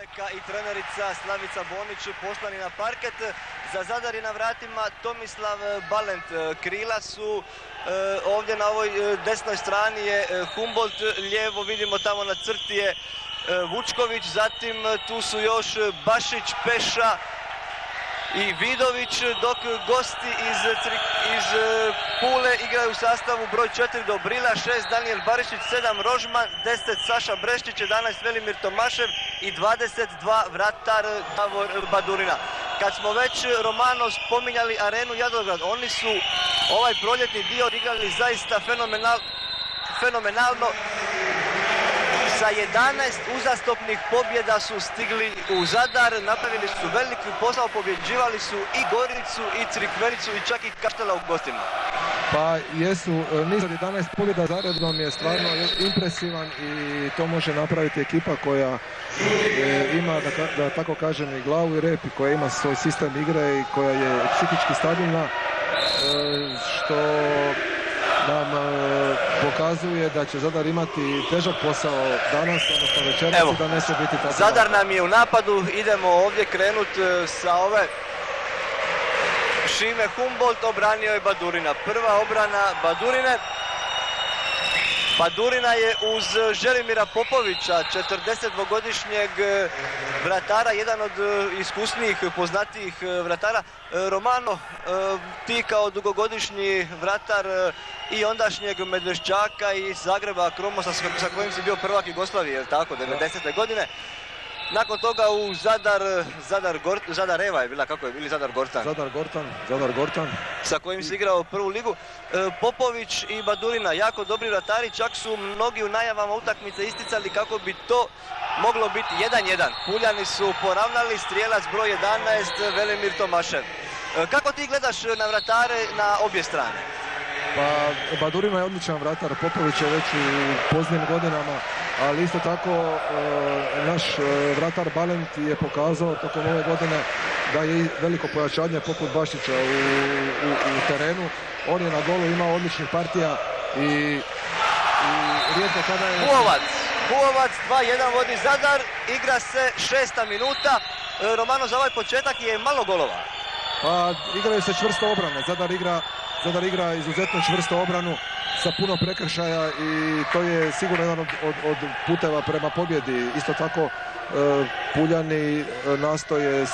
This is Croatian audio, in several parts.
Meleka i trenerica Slavica Bonić poslani na parket. Za Zadar je na vratima Tomislav Balent. Krila su ovdje na ovoj desnoj strani je Humboldt, lijevo vidimo tamo na crti je Vučković, zatim tu su još Bašić, Peša i Vidović, dok gosti iz Pule igraju u sastavu broj 4 Dobrila, 6 Danijel Barišić, 7 Rožman, 10 Saša Breštić, 11 Velimir Tomašev i 22 vratar Davor Badurina. Kad smo već Romano spominjali Arenu Jadrograd, oni su ovaj proljetni dio igrali zaista fenomenalno. Sa 11 uzastopnih pobjeda su stigli u Zadar, napravili su veliki posao, pobjeđivali su i Goricu, i Crikvenicu, i čak i Kaštela u gostima. Pa jesu, niz od 11 pobjeda za redom je stvarno impresivan i to može napraviti ekipa koja ima, da tako kažem, i glavu i rep, i koja ima svoj sistem igre i koja je psihički stabilna, što nam pokazuje da će Zadar imati težak posao danas, odnosno večeras, i da neće biti tako. Zadar nam je u napadu, idemo ovdje krenuti sa ove Šime Humboldt, obranio je Badurina. Prva obrana Badurine. Badurina je uz Želimira Popovića, 42-godišnjeg vratara, jedan od iskusnijih, poznatijih vratara. Romano, ti kao dugogodišnji vratar i ondašnjeg Medveščaka i Zagreba Kromosa sa kojim si bio prvak Jugoslavije, je tako, 90. godine. Nakon toga u Zadar Eva je bila, kako je bili Zadar Gortan? Zadar Gortan. Sa kojim si igrao prvu ligu. Popović i Badurina, jako dobri vratari, čak su mnogi u najavama utakmice isticali kako bi to moglo biti 1-1. Puljani su poravnali, strijelac broj 11 Velimir Tomašev. Kako ti gledaš na vratare na obje strane? Pa Badurina je odličan vratar, Popović je već u poznijim godinama, ali isto tako naš vratar Balent je pokazao tokom ove godine da je veliko pojačanje poput Bašića u terenu. On je na golu imao odličnih partija i rijetko kada je... Buovac 2-1 vodi Zadar, igra se 6. minuta. Romano, za ovaj početak je malo golova. Pa igraju se čvrsto obrane, Zadar igra izuzetno čvrsto obranu sa puno prekršaja i to je sigurno jedan od puteva prema pobjedi. Isto tako Puljani nastoje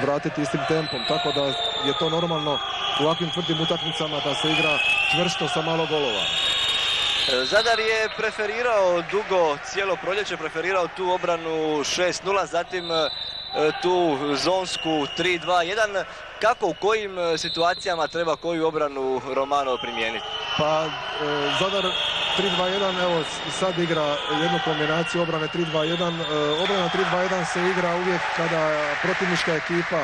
vratiti istim tempom, tako da je to normalno u ovakvim tvrdim utakmicama da se igra čvrsto sa malo golova. Zadar je preferirao dugo, cijelo proljeće preferirao tu obranu 6-0, zatim tu zonsku 3-2-1. Kako, u kojim situacijama treba koju obranu Romano primijeniti? Pa Zadar 3-2-1, evo sad igra jednu kombinaciju obrane 3-2-1. Obrana 3-2-1 se igra uvijek kada protivnička ekipa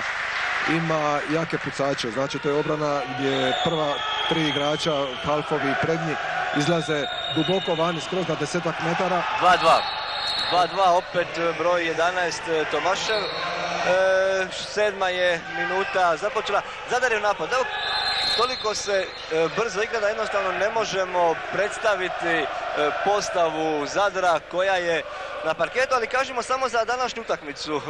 ima jake pucače. Znači to je obrana gdje prva tri igrača, halfovi i prednji, izlaze duboko vani skroz na 10 metara. 2-2, opet broj 11 Tomašev. 7. je minuta započela. Zadar je u napad. Evo, toliko se brzo igra da jednostavno ne možemo predstaviti postavu Zadra koja je na parketu, ali kažemo samo za današnju utakmicu.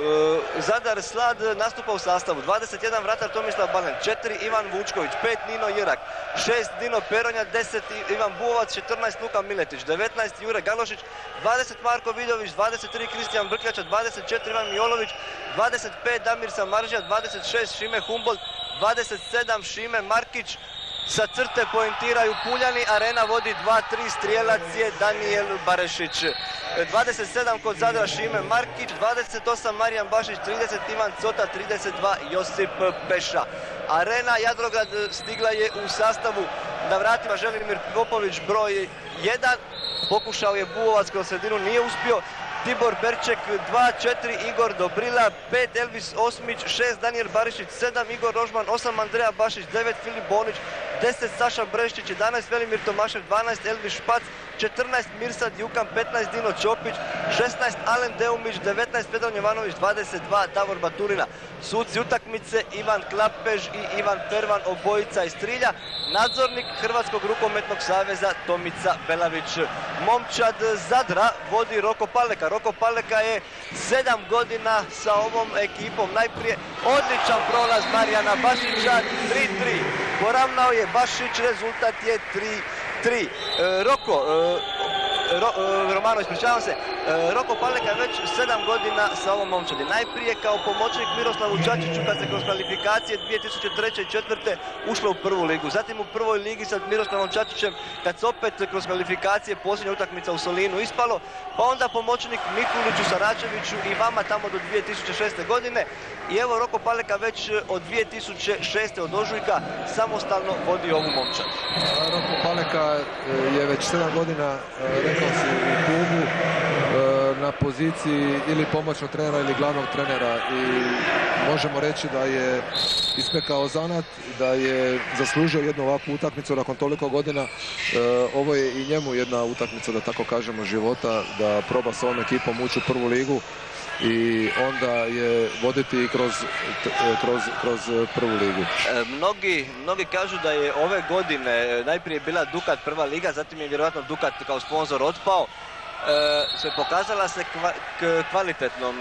Zadar Slad nastupa u sastavu. 21 vratar Tomislav Balent, 4 Ivan Vučković, 5 Nino Jirak, 6 Dino Peronja, 10 Ivan Buovac, 14 Luka Miletić, 19 Jure Galošić, 20 Marko Vidović, 23 Kristijan Brkljača, 24 Ivan Mijolović, 25 Damir Samaržija, 26 Šime Humboldt, 27 Šime Markić. Sa crte poentiraju Puljani, Arena vodi 2-3, strijelac je Danijel Barešić. 27 kod Zadra Šime Markić, 28 Marijan Bašić, 30 Ivan Cota, 32 Josip Peša. Arena Jadrograd stigla je u sastavu na vratima Želimir Popović broj 1. Pokušao je Buovac kroz sredinu, nije uspio. Tibor Berček 2-4 Igor Dobrila, 5 Elvis Osmić, 6 Danijel Barišić, 7 Igor Rožman, 8 Andreja Bašić, 9 Filip Bonić, 10 Saša Breštić, 11 Velimir Tomašev, 12 Elvis Špac, 14 Mirsad Jukan, 15 Dino Čopić, 16 Alen Deumić, 19 Vedran Jovanović, 22 Davor Baturina. Suci utakmice Ivan Klapež i Ivan Pervan, obojica iz Trilja. Nadzornik Hrvatskog rukometnog saveza Tomica Belavić. Momčad Zadra vodi Roko Paleka. Roko Paleka je 7 godina sa ovom ekipom. Najprije odličan prolaz Marijana Bašića, 3-3. Poravnao je Bašić, rezultat je 3-3. Romano, ispričavam se, Roko Paleka je već 7 godina sa ovom momčadi. Najprije kao pomoćnik Miroslavu Čačiću kad se kroz kvalifikacije 2003. i 2004. ušlo u prvu ligu. Zatim u prvoj ligi sa Miroslavom Čačićem kad se opet kroz kvalifikacije posljednja utakmica u Solinu ispalo. Pa onda pomoćnik Mikuliću Saračeviću i vama tamo do 2006. godine. I evo Roko Paleka već od 2006. od ožujka samostalno vodi ovu momčad. Roko Paleka je već 7 godina, rekao si, u klubu na poziciji ili pomoćnog trenera ili glavnog trenera i možemo reći da je ispekao zanat, da je zaslužio jednu ovakvu utakmicu nakon toliko godina. Ovo je i njemu jedna utakmica, da tako kažemo, života, da proba s ovom ekipom ući u prvu ligu i onda je voditi kroz prvu ligu. Mnogi kažu da je ove godine najprije bila Dukat prva liga, zatim je vjerojatno Dukat kao sponzor otpao. Se pokazala se kvalitetnom.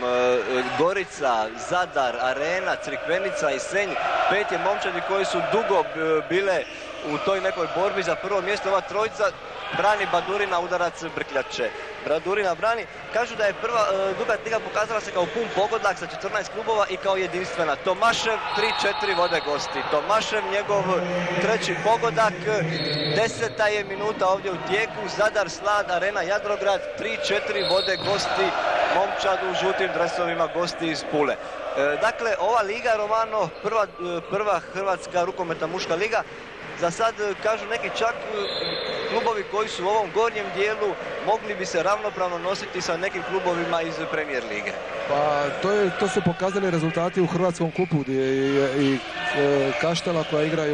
Gorica, Zadar, Arena, Crikvenica i Senj, 5 je momčadi koji su dugo bile u toj nekoj borbi za prvo mjesto. Ova trojica brani Badurina, udarac Brkljače. Badurina brani. Kažu da je prva Dukat liga pokazala se kao pun pogodak sa 14 klubova i kao jedinstvena. Tomašev 3-4 vode gosti. Tomašev njegov treći pogodak. 10. je minuta ovdje u tijeku. Zadar, Slad, Arena, Jadrograd 3-4 vode gosti. Momčad u žutim dresovima, gosti iz Pule. Dakle, ova liga, Romano, prva hrvatska rukometna muška liga. Za sad, kažu neki, čak klubovi koji su u ovom gornjem dijelu mogli bi se ravnopravno nositi sa nekim klubovima iz Premier lige. Pa to su pokazali rezultati u Hrvatskom kupu gdje i Kaštela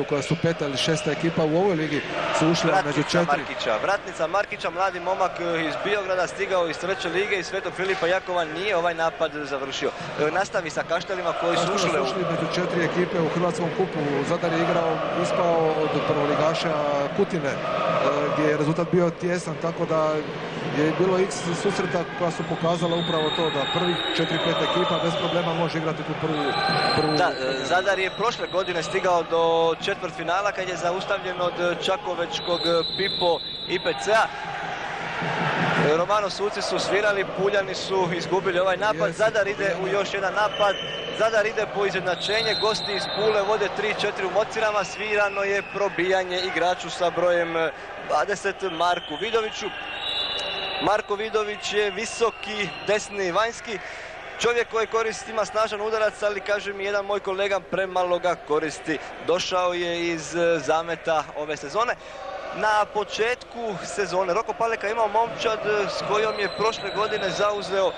koja su 5. ili 6. ekipa u ovoj ligi su ušla među 4. Vratnica Markića, mladi momak iz Biograda, stigao iz 3. lige i Svetog Filipa Jakova, nije ovaj napad završio. Nastavi sa Kaštelima koji su ušli među 4 ekipe u Hrvatskom kupu. Zadar je ispao od prvoligaša Kutine gdje je rezultat bio tjesan, tako da je bilo x susreta koja su pokazala upravo to da prvih 4-5 ekipa bez problema može igrati tu prvu. Da, Zadar je prošle godine stigao do četvrtfinala kad je zaustavljen od čakovečkog Pipo IPC-a. Romano, suci su svirali, Puljani su izgubili ovaj napad. Zadar ide u još jedan napad. Zadar ide po izjednačenje, gosti iz Pule vode 3-4 u Mocirama, svirano je probijanje igraču sa brojem 20 Marku Vidoviću. Marko Vidović je visoki, desni vanjski, čovjek koji koristi, ima snažan udarac, ali kaže mi jedan moj kolega premalo ga koristi. Došao je iz zameta ove sezone. Na početku sezone Roko Paleka imao momčad s kojom je prošle godine zauzeo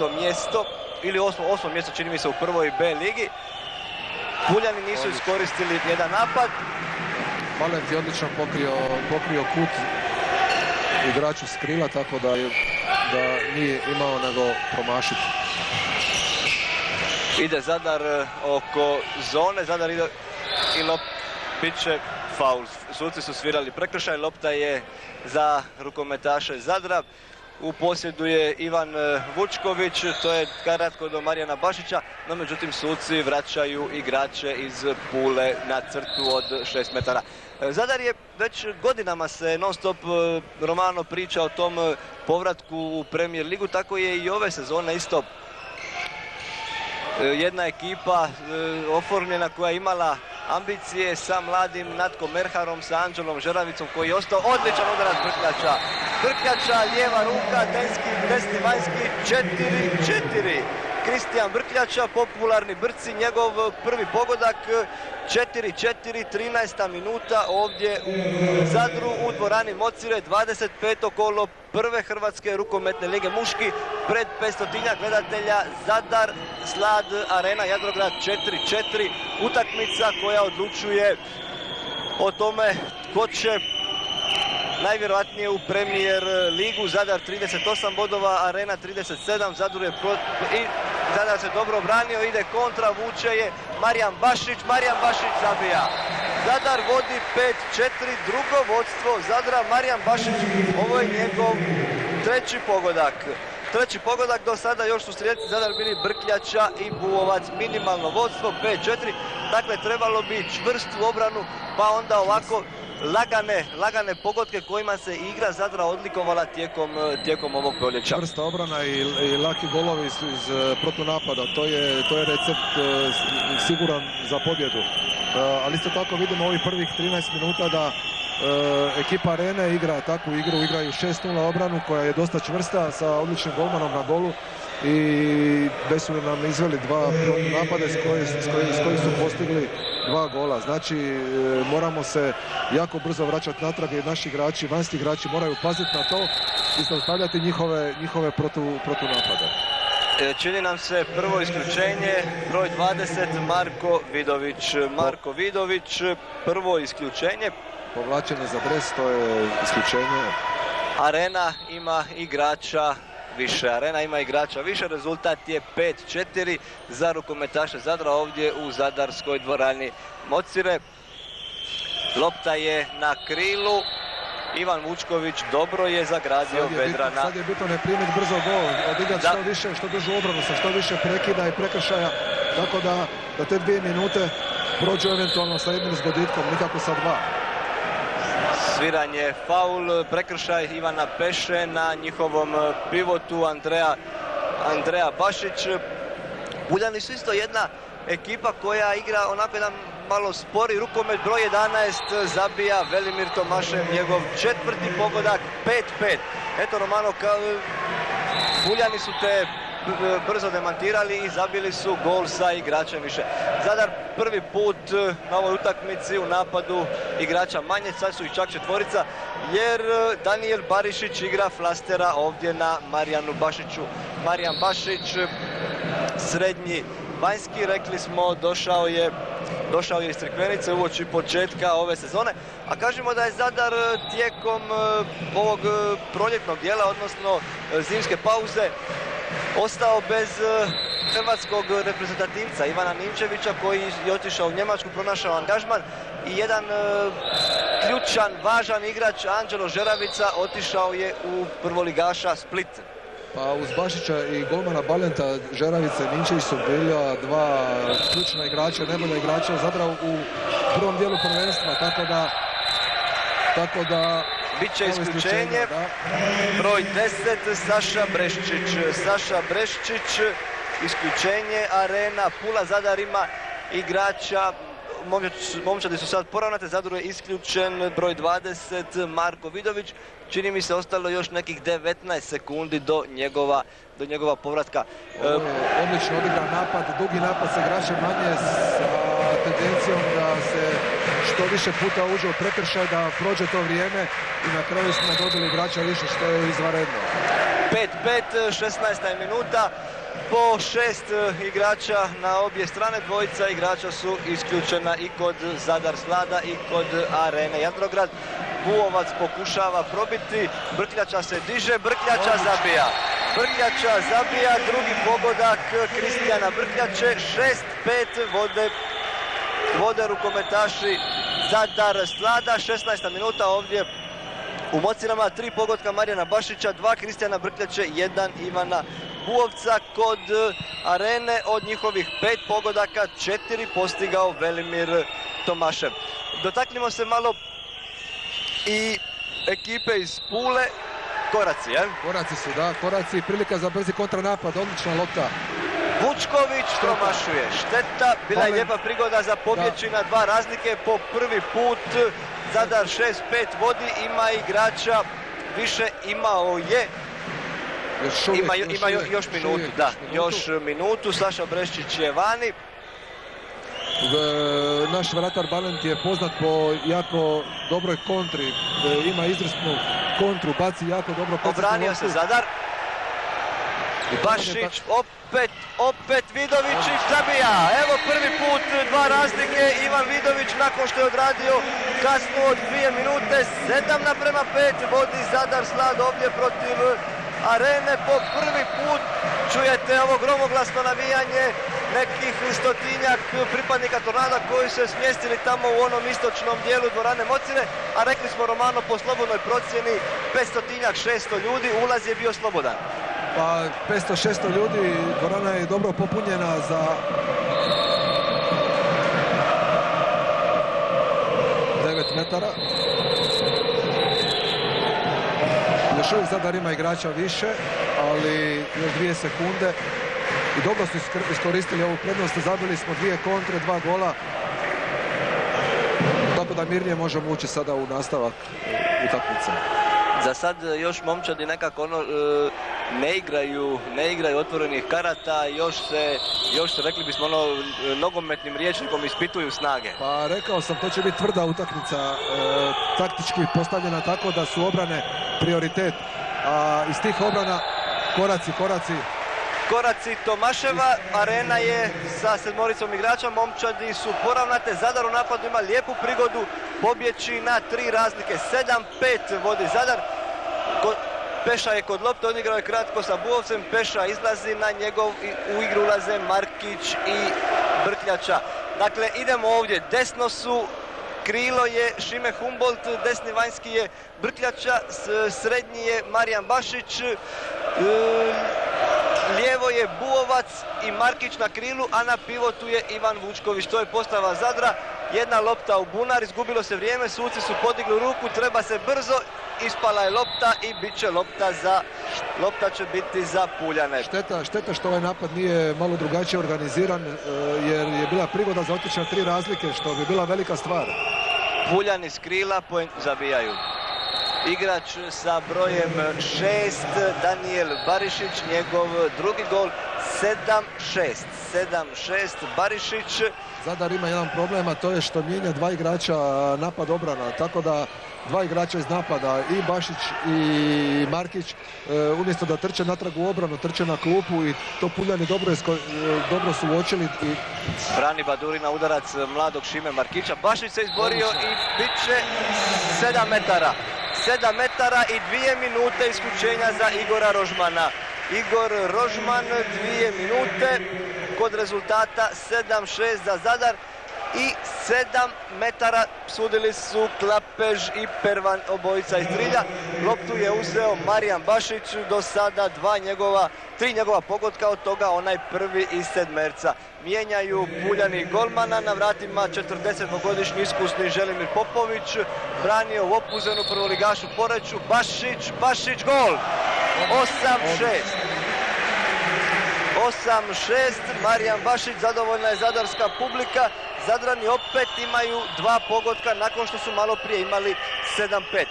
5. mjesto ili 8. mjesto, čini mi se, u prvoj B ligi. Puljani nisu iskoristili jedan napad. Palek je odlično pokrio kut igraču s krila, tako da nije imao nego promašiti. Ide Zadar oko zone, Zadar ide i bit će faul. Suci su svirali prekršaj, lopta je za rukometaše Zadra. U posjedu je Ivan Vučković, to je kratko do Marijana Bašića, no međutim suci vraćaju igrače iz Pule na crtu od 6 metara. Zadar je već godinama se non stop Romano priča o tom povratku u Premier ligu, tako je i ove sezone isto jedna ekipa oformljena koja je imala ambicije sa mladim Natkom Merharom, sa Anđelom Žeravicom koji je ostao. Odličan udarac Brkljača. Brkljača, lijeva ruka, desni vanjski, 4-4. Kristijan Brkljača, popularni Brci, njegov prvi pogodak, 4-4, 13. minuta ovdje u Zadru u dvorani Mocire, 25. kolo prve Hrvatske rukometne lige muški, pred 500 gledatelja. Zadar, Slad, Arena, Jadrograd 4-4, utakmica koja odlučuje o tome ko će najvjerojatnije u Premier ligu. Zadar 38 bodova, Arena 37, i Zadar se dobro obranio, ide kontra, vuče je Marijan Bašić zabija. Zadar vodi 5-4, drugo vodstvo Zadra, Marijan Bašić, ovo je njegov treći pogodak, do sada još su strijelci Zadar bili Brkljača i Buovac, minimalno vodstvo 5-4, dakle trebalo bi čvrstu obranu, pa onda ovako lagane pogodke kojima se igra Zadra odlikovala tijekom ovog proljeća. Čvrsta obrana i laki golovi iz protunapada, to je recept siguran za pobjedu. Ali isto tako vidimo ovih prvih 13 minuta da ekipa Arene igra takvu igru, igraju 6-0 obranu koja je dosta čvrsta sa odličnim golmanom na golu i već su nam izveli dva napade s koji su postigli 2 gola. Znači moramo se jako brzo vraćati natrag i naši igrači, vanjski igrači moraju paziti na to i zaustavljati njihove protunapade. Čini nam se prvo isključenje, broj 20, Marko Vidović, prvo isključenje. Povlačenje za dres, to je isključenje. Arena ima igrača više, rezultat je 5-4 za rukometaše Zadra ovdje u zadarskoj dvorani Mocire. Lopta je na krilu, Ivan Vučković dobro je zagradio Vedrana. Sad je bitno ne primiti brzo gol, odigrati što dužu obranu, sa što više prekida i prekršaja, tako da te 2 minute prođu eventualno sa jednim zgoditkom, nikako sa 2. Sviranje, faul, prekršaj Ivana Peše na njihovom pivotu Andreja Bašić. Puljani su isto jedna ekipa koja igra onako jedan malo spori rukomet, broj 11 zabija Velimir Tomašev, njegov 4. pogodak, 5-5. Eto Romano, Puljani su te brzo demantirali i zabili su gol sa igračem više. Zadar prvi put na ovoj utakmici u napadu igrača manje, sad su ih čak 4, jer Daniel Barišić igra flastera ovdje na Marijanu Bašiću. Marijan Bašić, srednji vanjski, rekli smo, došao je iz Crikvenice uoči početka ove sezone, a kažemo da je Zadar tijekom ovog proljetnog dijela, odnosno zimske pauze, ostao bez hrvatskog reprezentativca Ivana Ninčevića koji je otišao u Njemačku, pronašao angažman, i jedan ključan, važan igrač Anđelo Žeravica otišao je u prvoligaša Split. Pa uz Bašića i golmana Balenta, Žeravica i Ninčević su bila 2 ključna igrača, najbolja igrača Zadra u prvom dijelu prvenstva, tako da Biće isključenje, broj 10, Saša Breščić, isključenje, Arena Pula. Zadar ima igrača, momčadi su sad poravnate, Zadru je isključen broj 20, Marko Vidović. Čini mi se ostalo još nekih 19 sekundi do njegova povratka. Odlično odigran napad, dugi napad sa igračem manje, sa tendencijom da se što više puta uđe u prekršaj, da prođe to vrijeme i na kraju smo dobili igrača više, što je izvanredno. 5-5, 16. minuta, po 6 igrača na obje strane, 2 igrača su isključena i kod Zadar Slada i kod Arene Jandrograd. Buovac pokušava probiti, Brkljača se diže, Brkljača zabija, drugi pogodak Kristijana Brkljače, 6-5 vode rukometaši Zadar Slada. 16. minuta ovdje u Mocirama, 3 pogotka Marijana Bašića, 2 Kristijana Brkljače, 1 Ivana Buovca. Kod Arene od njihovih 5 pogodaka 4 postigao Velimir Tomašev. Dotaknimo se malo i ekipe iz Pule. Koraci, jel? Koraci su, da, koraci, prilika za brzi kontranapad, odlična lopta. Vučković promašuje, šteta, bila je lijepa prigoda za pobjeći na 2 razlike po prvi put. Zadar 6-5 vodi, ima igrača više, imao je. Ima još minutu, Saša Breščić je vani. Naš vratar Balent je poznat po jako dobroj kontri, ima izvrsnu kontru, baci jako dobro. Obranio se Zadar. Bašić, opet Vidović zabija. Evo prvi put 2 razlike. Ivan Vidović nakon što je odradio kasnu od 2 minute, 7:5 vodi Zadar Slad ovdje protiv Arene. Po prvi put čujete ovo gromoglasno navijanje nekih 100-tinjak pripadnika Tornada koji su se smjestili tamo u onom istočnom dijelu dvorane Mocine, a rekli smo Romano po slobodnoj procjeni 500-tinjak, 600 ljudi, ulaz je bio slobodan. Pa 500-600 ljudi, dvorana je dobro popunjena za 9 metara. Još uvijek Zadar ima igrača više, ali još 2 sekunde. I dobro su iskoristili ovu prednost, zabili smo 2 kontre, 2 gola. Tako da mirnije možemo ući sada u nastavak utakmice. Za sad još momčadi nekako ne igraju otvorenih karata, još se rekli bismo nogometnim rječnikom ispituju snage. Pa rekao sam, to će biti tvrda utakmica, taktički postavljena tako da su obrane prioritet, a iz tih obrana koraci Tomaševa, Arena je sa 7 igrača, momčadi su poravnate, Zadar u napadu ima lijepu prigodu pobjeći na 3 razlike, 7:5 vodi Zadar. Peša je kod lopte, odigrao je kratko sa Buovcem, Peša izlazi, u igru ulaze Markić i Brkljača. Dakle, idemo ovdje, desno su, krilo je Šime Humboldt, desni vanjski je Brkljača, srednji je Marijan Bašić, lijevo je Buovac i Markić na krilu, a na pivotu je Ivan Vučković. To je postava Zadra. Jedna lopta u bunar, izgubilo se vrijeme, suci su podigli ruku, treba se brzo, ispala je lopta i bit će lopta će biti za Puljane. Šteta što ovaj napad nije malo drugačije organiziran, jer je bila prigoda za otići na 3 razlike, što bi bila velika stvar. Puljani s krila zabijaju. Igrač sa brojem 6, Daniel Barišić, njegov drugi gol, 7:6 Barišić. Zadar ima jedan problem, a to je što mijenja 2 igrača napad obrana, tako da 2 igrača iz napada, i Bašić i Markić, umjesto da trče natrag u obranu, trče na klupu i to Puljani dobro su uočili. Brani Badurina udarac mladog Šime Markića, Bašić se izborio i bit će 7 metara. 7 metara i 2 minute isključenja za Igora Rožmana. Igor Rožman, 2 minute kod rezultata 7:6 za Zadar i 7 metara sudili su Klapež i Pervan, obojica iz Trilja. Loptu je uzeo Marijan Bašić, do sada 3 njegova pogotka, od toga onaj prvi iz sedmerca. Mijenjaju Puljani golmana, na vratima 40-godišnji iskusni Želimir Popović, branio u Opuzenu prvoligašu Poreču, Bašić gol! 8:6, Marijan Bašić, zadovoljna je zadarska publika. Zadrani opet imaju 2 pogotka nakon što su malo prije imali 7:5.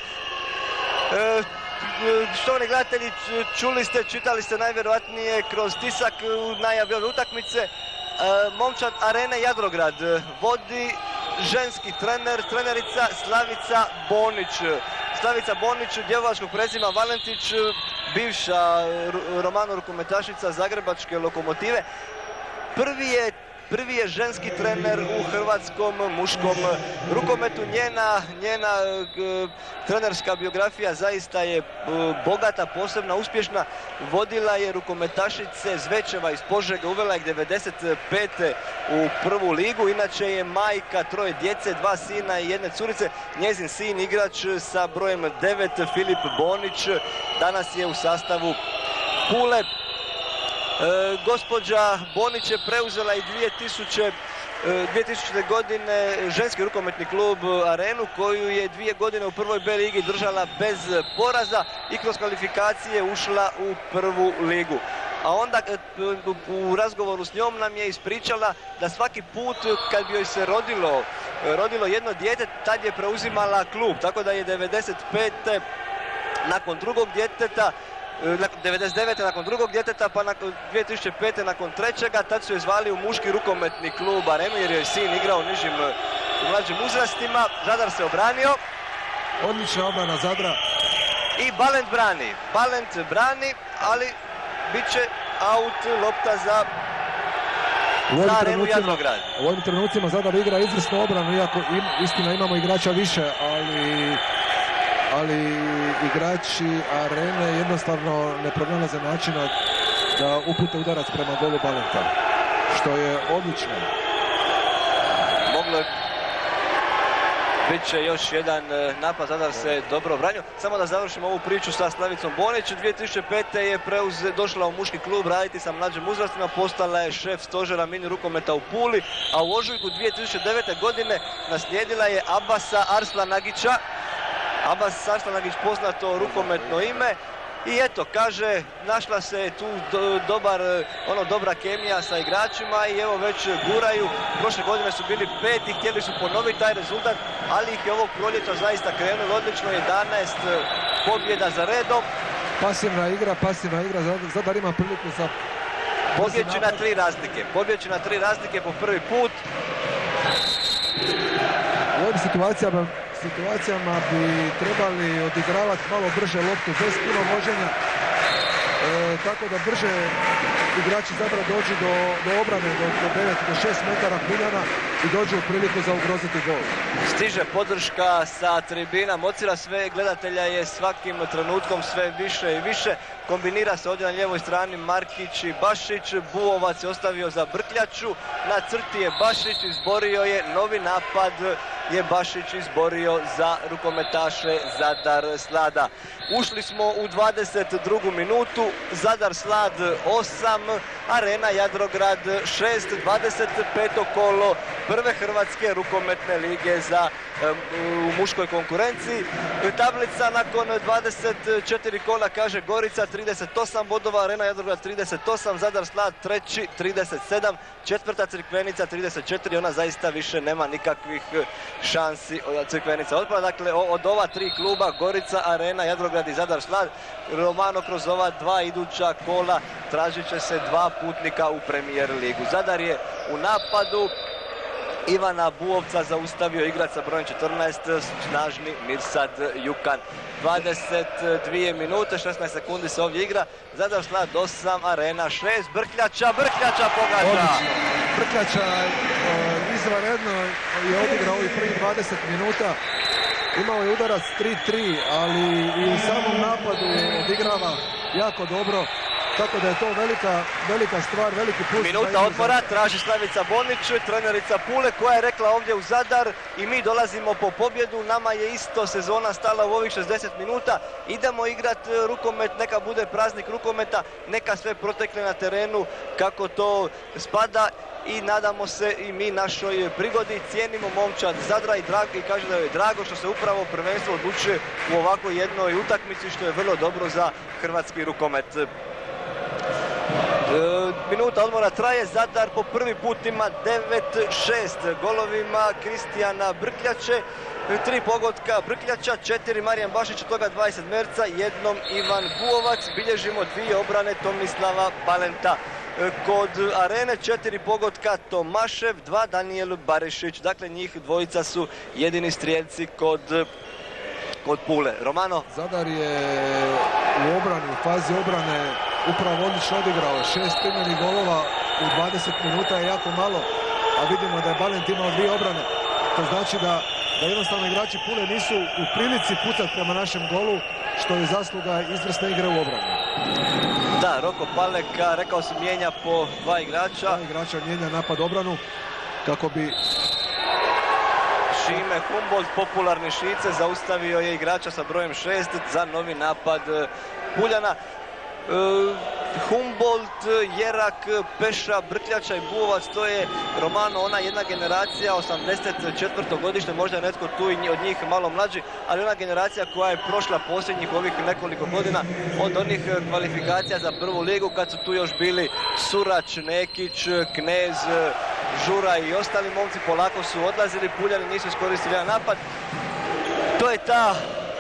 Štovani gledatelji, čuli ste, čitali ste najvjerojatnije kroz tisak u najavi ove utakmice. Momčad Arene Jadrograd vodi ženski trenerica Slavica Bonić, djevovačkog prezima Valentić, bivša Romano rukometašica Zagrebačke Lokomotive. Prvi je ženski trener u hrvatskom muškom rukometu. Njena trenerska biografija zaista je bogata, posebna, uspješna. Vodila je rukometašice Zvečeva iz Požege, uvela je 95. u prvu ligu. Inače je majka 3 djece, 2 sina i 1 curice. Njezin sin, igrač sa brojem 9, Filip Bonić, danas je u sastavu Pule. Gospođa Bonić je preuzela i 2000. godine ženski rukometni klub Arenu, koju je 2 godine u prvoj B ligi držala bez poraza i kroz kvalifikacije ušla u prvu ligu. A onda u razgovoru s njom nam je ispričala da svaki put kad bi joj se rodilo jedno dijete, tad je preuzimala klub, tako da je 95. nakon drugog djeteta, 99. nakon drugog djeteta, pa 2005. nakon trećega, tad su je zvali u muški rukometni klub Arenu jer je sin igrao u mlađim uzrastima. Zadar se obranio. Odlična obrana Zadra. I Balent brani, ali bit će out, lopta za Arenu Jadrograd. U ovim trenucima Zadar igra izvrsnu obranu, iako istina imamo igrača više, ali igrači Arene jednostavno ne pronalaze načina da upute udarac prema golu Balenta, što je odlično. Moglo je bit će još jedan napad, Zadar se dobro branio. Samo da završimo ovu priču sa Slavicom Bonić. 2005. je došla u muški klub raditi sa mlađim uzrastima, postala je šef stožera mini rukometa u Puli, a u ožujku 2009. godine naslijedila je Abasa Arslanagića. Abbas Arslanagić, poznato rukometno ime. I eto, kaže, našla se tu dobra kemija sa igračima i evo već guraju. Prošle godine su bili peti, htjeli su ponoviti taj rezultat, ali ih je ovog proljeća zaista krenulo odlično, 11 pobjeda za redom. Pasivna igra, Zadar ima priliku za... Pobjeći na 3 razlike po prvi put. U ovim situacijama bi trebali odigravati malo brže loptu, bez puno moženja, tako da brže igrači Zadra dođu do obrane, do 9 do 6 metara Puljana i dođu u priliku za ugroziti gol. Stiže podrška sa tribina, mocira sve gledatelja je svakim trenutkom sve više i više. Kombinira se ovdje na lijevoj strani Markić i Bašić, Buovac je ostavio za Brkljaču, na crti je Bašić, izborio je novi napad, je Bašić izborio za rukometaše Zadar Slada. Ušli smo u 22. minutu, Zadar Slad 8, Arena Jadrograd 6, 25. kolo prve Hrvatske rukometne lige u muškoj konkurenciji. Tablica nakon 24 kola kaže Gorica 38 bodova, Arena Jadrograd 38, Zadar Slad treći 37, četvrta Crikvenica 34, ona zaista više nema nikakvih šansi od Crikvenica otpada. Dakle, od ova 3 kluba, Gorica, Arena, Jadrograd i Zadar Slad, Romano kroz ova 2 iduća kola tražit će se 2 putnika u Premier ligu. Zadar je u napadu, Ivana Buovca zaustavio igrač sa brojem 14, snažni Mirsad Jukan. 22 minute, 16 sekundi se ovdje igra. Zadar Slad 8, Arena 6, Brkljača pogađa. Brkljača izvanredno je odigrao ovih prvih 20 minuta. Imao je udarac 3-3, ali i u samom napadu odigrava jako dobro. Tako da je to velika stvar, veliki plus. Minuta odmora, traži Slavica Bonić, trenerica Pule, koja je rekla ovdje u Zadar i mi dolazimo po pobjedu, nama je isto sezona stala u ovih 60 minuta, idemo igrati rukomet, neka bude praznik rukometa, neka sve protekne na terenu kako to spada i nadamo se i mi našoj prigodi, cijenimo momčad Zadra i kaže da joj je drago što se upravo prvenstvo odlučuje u ovakvoj jednoj utakmici, što je vrlo dobro za hrvatski rukomet. Minuta odmora traje, Zadar po prvi put ima 9-6 golovima Kristijana Brkljače, 3 pogotka Brkljača, 4 Marijan Bašić, od toga 20 merca, jednom Ivan Buovac, bilježimo 2 obrane Tomislava Balenta. Kod Arene 4 pogotka Tomašev, 2 Danijel Barišić, dakle njih dvojica su jedini strijelci kod Pule. Romano? Zadar je u obrani, u fazi obrane upravo odlično odigrao, 6 primljenih golova u 20 minuta je jako malo, a vidimo da je Balent imao 2 obrane. To znači da jednostavno igrači Pule nisu u prilici pucati prema našem golu, što je zasluga izvrsne igre u obrani. Da, Roko Paleka, rekao sam, mijenja po 2 igrača. 2 igrača mijenja napad obranu kako bi... Šime Humboldt, popularni Šice, zaustavio je igrača sa brojem 6 za novi napad Puljana. Humboldt, Jerak, Peša, Brkljača i Buovac, to je, Romano, ona jedna generacija, 84. godište, možda je netko tu i od njih malo mlađi, ali ona generacija koja je prošla posljednjih ovih nekoliko godina od onih kvalifikacija za prvu ligu, kad su tu još bili Surač, Nekić, Knez, Žura i ostali momci, polako su odlazili, Puljani nisu iskoristili jedan napad. To je ta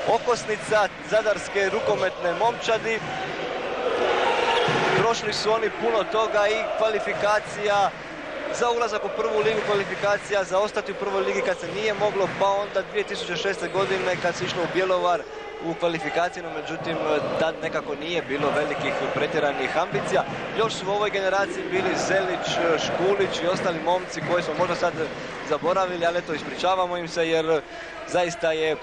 okosnica zadarske rukometne momčadi. Prošli su oni puno toga i kvalifikacija za ulazak u prvu ligu, kvalifikacija za ostati u prvoj ligi kad se nije moglo, pa onda 2006. godine kad se išlo u Bjelovar u kvalifikacijama, međutim tad nekako nije bilo velikih pretjeranih ambicija. Još su u ovoj generaciji bili Zelić, Škulić i ostali momci koji smo možda sad zaboravili, ali eto ispričavamo im se jer zaista je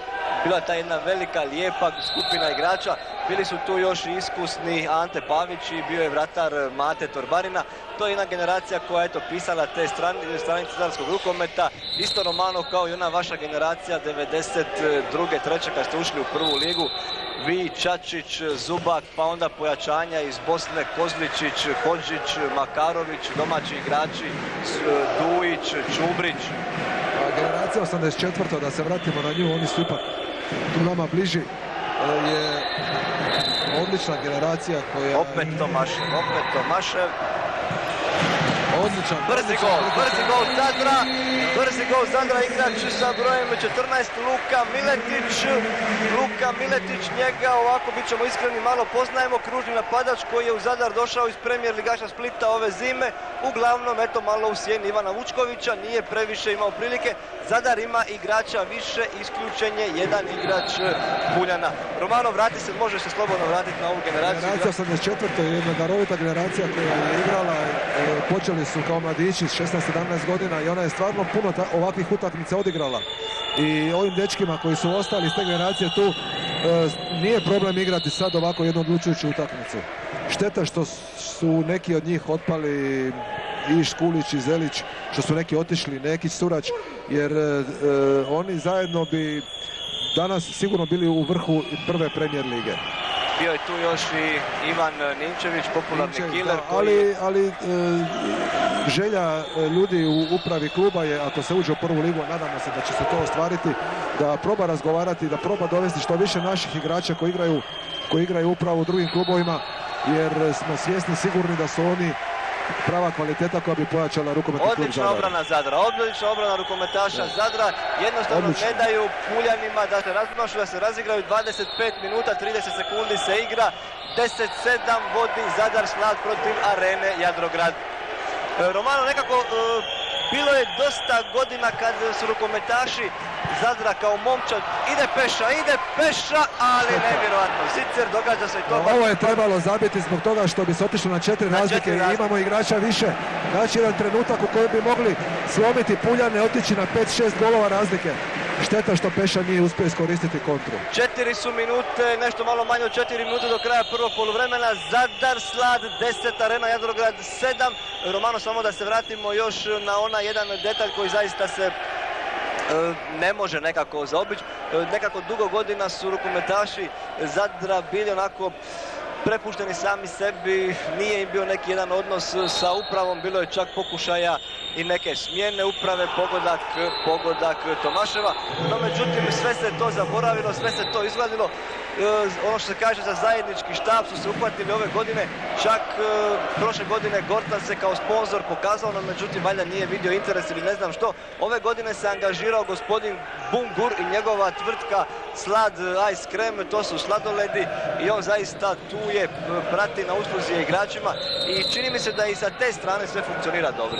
bila ta jedna velika, lijepa skupina igrača. Bili su tu još i iskusni Ante Pavić i bio je vratar Mate Torbarina. To je jedna generacija koja je pisala te stranice zadarskog rukometa. Isto Romano kao i ona vaša generacija 92. 3. kad ste ušli u prvu ligu. Vi, Čačić, Zubak, pa onda pojačanja iz Bosne, Kozličić, Hodžić, Makarović, domaći igrači, Dujić, Čubrić. Generacija 84. da se vratimo na nju, oni su ipak tu nama bliži, je odlična generacija koja... Opet Tomašev. Odličan. Brzi gol Zadra, igrač sa brojem 14, Luka Miletić, njega ovako, bit ćemo iskreni, malo poznajemo, kružni napadač koji je u Zadar došao iz premijer ligaša Splita ove zime, uglavnom eto malo u sjeni Ivana Vučkovića, nije previše imao prilike. Zadar ima igrača više, isključen je jedan igrač Puljana. Romano, vrati se, može se slobodno vratiti na ovu generaciju. Generacija 84. je jedna darovita generacija koja je igrala, počeli su kao mladići s 16-17 godina i ona je stvarno puno ovakvih utakmica odigrala. I ovim dečkima koji su ostali iz te generacije tu nije problem igrati sad ovako jednu odlučujuću utakmicu. Šteta što su neki od njih otpali, i Škulić i Zelić, što su neki otišli, Nekić, Surač, jer oni zajedno bi danas sigurno bili u vrhu prve premijer lige. Bio je tu još i Ivan Ninčević, popularni killer. Ali želja ljudi u upravi kluba je, ako se uđe u prvu ligu, nadamo se da će se to ostvariti, da proba razgovarati, da proba dovesti što više naših igrača koji igraju upravo u drugim klubovima, jer smo svjesni, sigurni da su oni prava kvaliteta koja bi pojačala rukometni klub Zadra. Odlična obrana rukometaša Zadra, jednostavno ne daju Puljanima da se razigraju. 25 minuta, 30 sekundi se igra, 10-7 vodi Zadar Slad protiv Arene Jadrograd. Romano, nekako bilo je dosta godina kad su rukometaši Zadra kao momčad, ide Peša, ali nevjerojatno. Zicer, događa se i to. Ovo je trebalo zabiti zbog toga što bi se otišlo na 4 razlike i imamo igrača više. Znači jedan trenutak u kojem bi mogli slomiti Puljane, otići na 5-6 golova razlike. Šteta što Peša nije uspio iskoristiti kontru. 4 su minute, nešto malo manje od 4 minute do kraja prvog poluvremena. Zadar Slad 10, Arena Jadrograd 7. Romano, samo da se vratimo još na onaj jedan detalj koji zaista se ne može nekako zaobići. Nekako dugo godina su rukometaši Zadra bili onako prepušteni sami sebi, nije im bio neki jedan odnos sa upravom, bilo je čak pokušaja i neke smjene uprave, pogodak Tomaševa, no međutim sve se to zaboravilo, sve se to izgladilo. Ono što se kaže za zajednički štab su se uhvatili ove godine, čak prošle godine Gortan se kao sponzor pokazao, no međutim valjda nije vidio interes ili ne znam što. Ove godine se angažirao gospodin Bungur i njegova tvrtka Slad Ice Cream, to su sladoledi i on zaista tu je, prati na usluzi igračima i čini mi se da i sa te strane sve funkcionira dobro.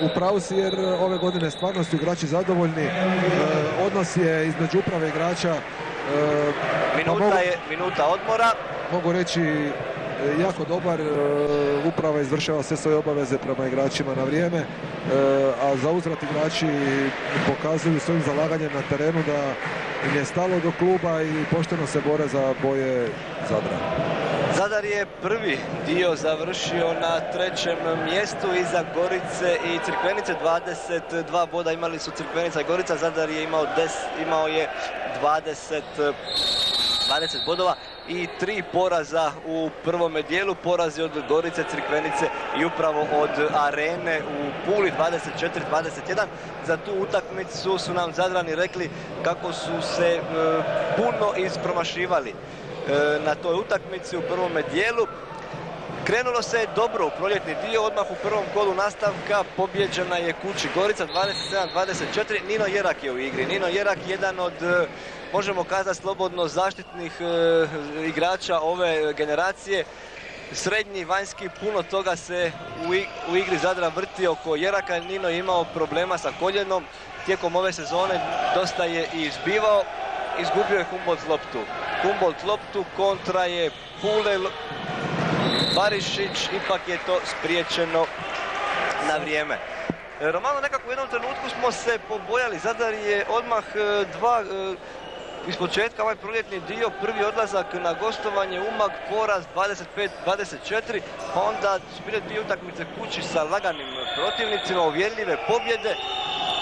U pravu si, jer ove godine stvarno su igrači zadovoljni, odnos je između uprave igrača minuta odmora. Mogu reći jako dobar, uprava izvršava sve svoje obaveze prema igračima na vrijeme, a za uzvrat igrači pokazuju svojim zalaganjem na terenu da im je stalo do kluba i pošteno se bore za boje Zadra. Zadar je prvi dio završio na 3. mjestu iza Gorice i Crikvenice, 22 boda imali su Crikvenica i Gorica, Zadar je imao je 20 bodova i 3 poraza u prvome dijelu, porazi od Gorice, Crikvenice i upravo od Arene u Puli, 24-21. Za tu utakmicu su nam Zadrani rekli kako su se puno ispromašivali na toj utakmici u prvome dijelu. Krenulo se dobro u proljetni dio, odmah u prvom kolu nastavka pobjeđena je kući Gorica 27-24. Nino Jerak je u igri. Nino Jerak, jedan od, možemo kazati slobodno, zaštitnih igrača ove generacije. Srednji, vanjski, puno toga se u igri Zadra vrti oko Jeraka. Nino je imao problema sa koljenom. Tijekom ove sezone dosta je i izbivao izgubio je Humboldt loptu. Humboldt loptu, kontra je Pule Barišić, ipak je to spriječeno na vrijeme. Romano, nekako u jednom trenutku smo se pobojali, Zadar je odmah iz početka ovaj proljetni dio, prvi odlazak na gostovanje, Umag, poraz 25-24, pa onda su bile dvije utakmice kući sa laganim protivnicima, uvjerljive pobjede.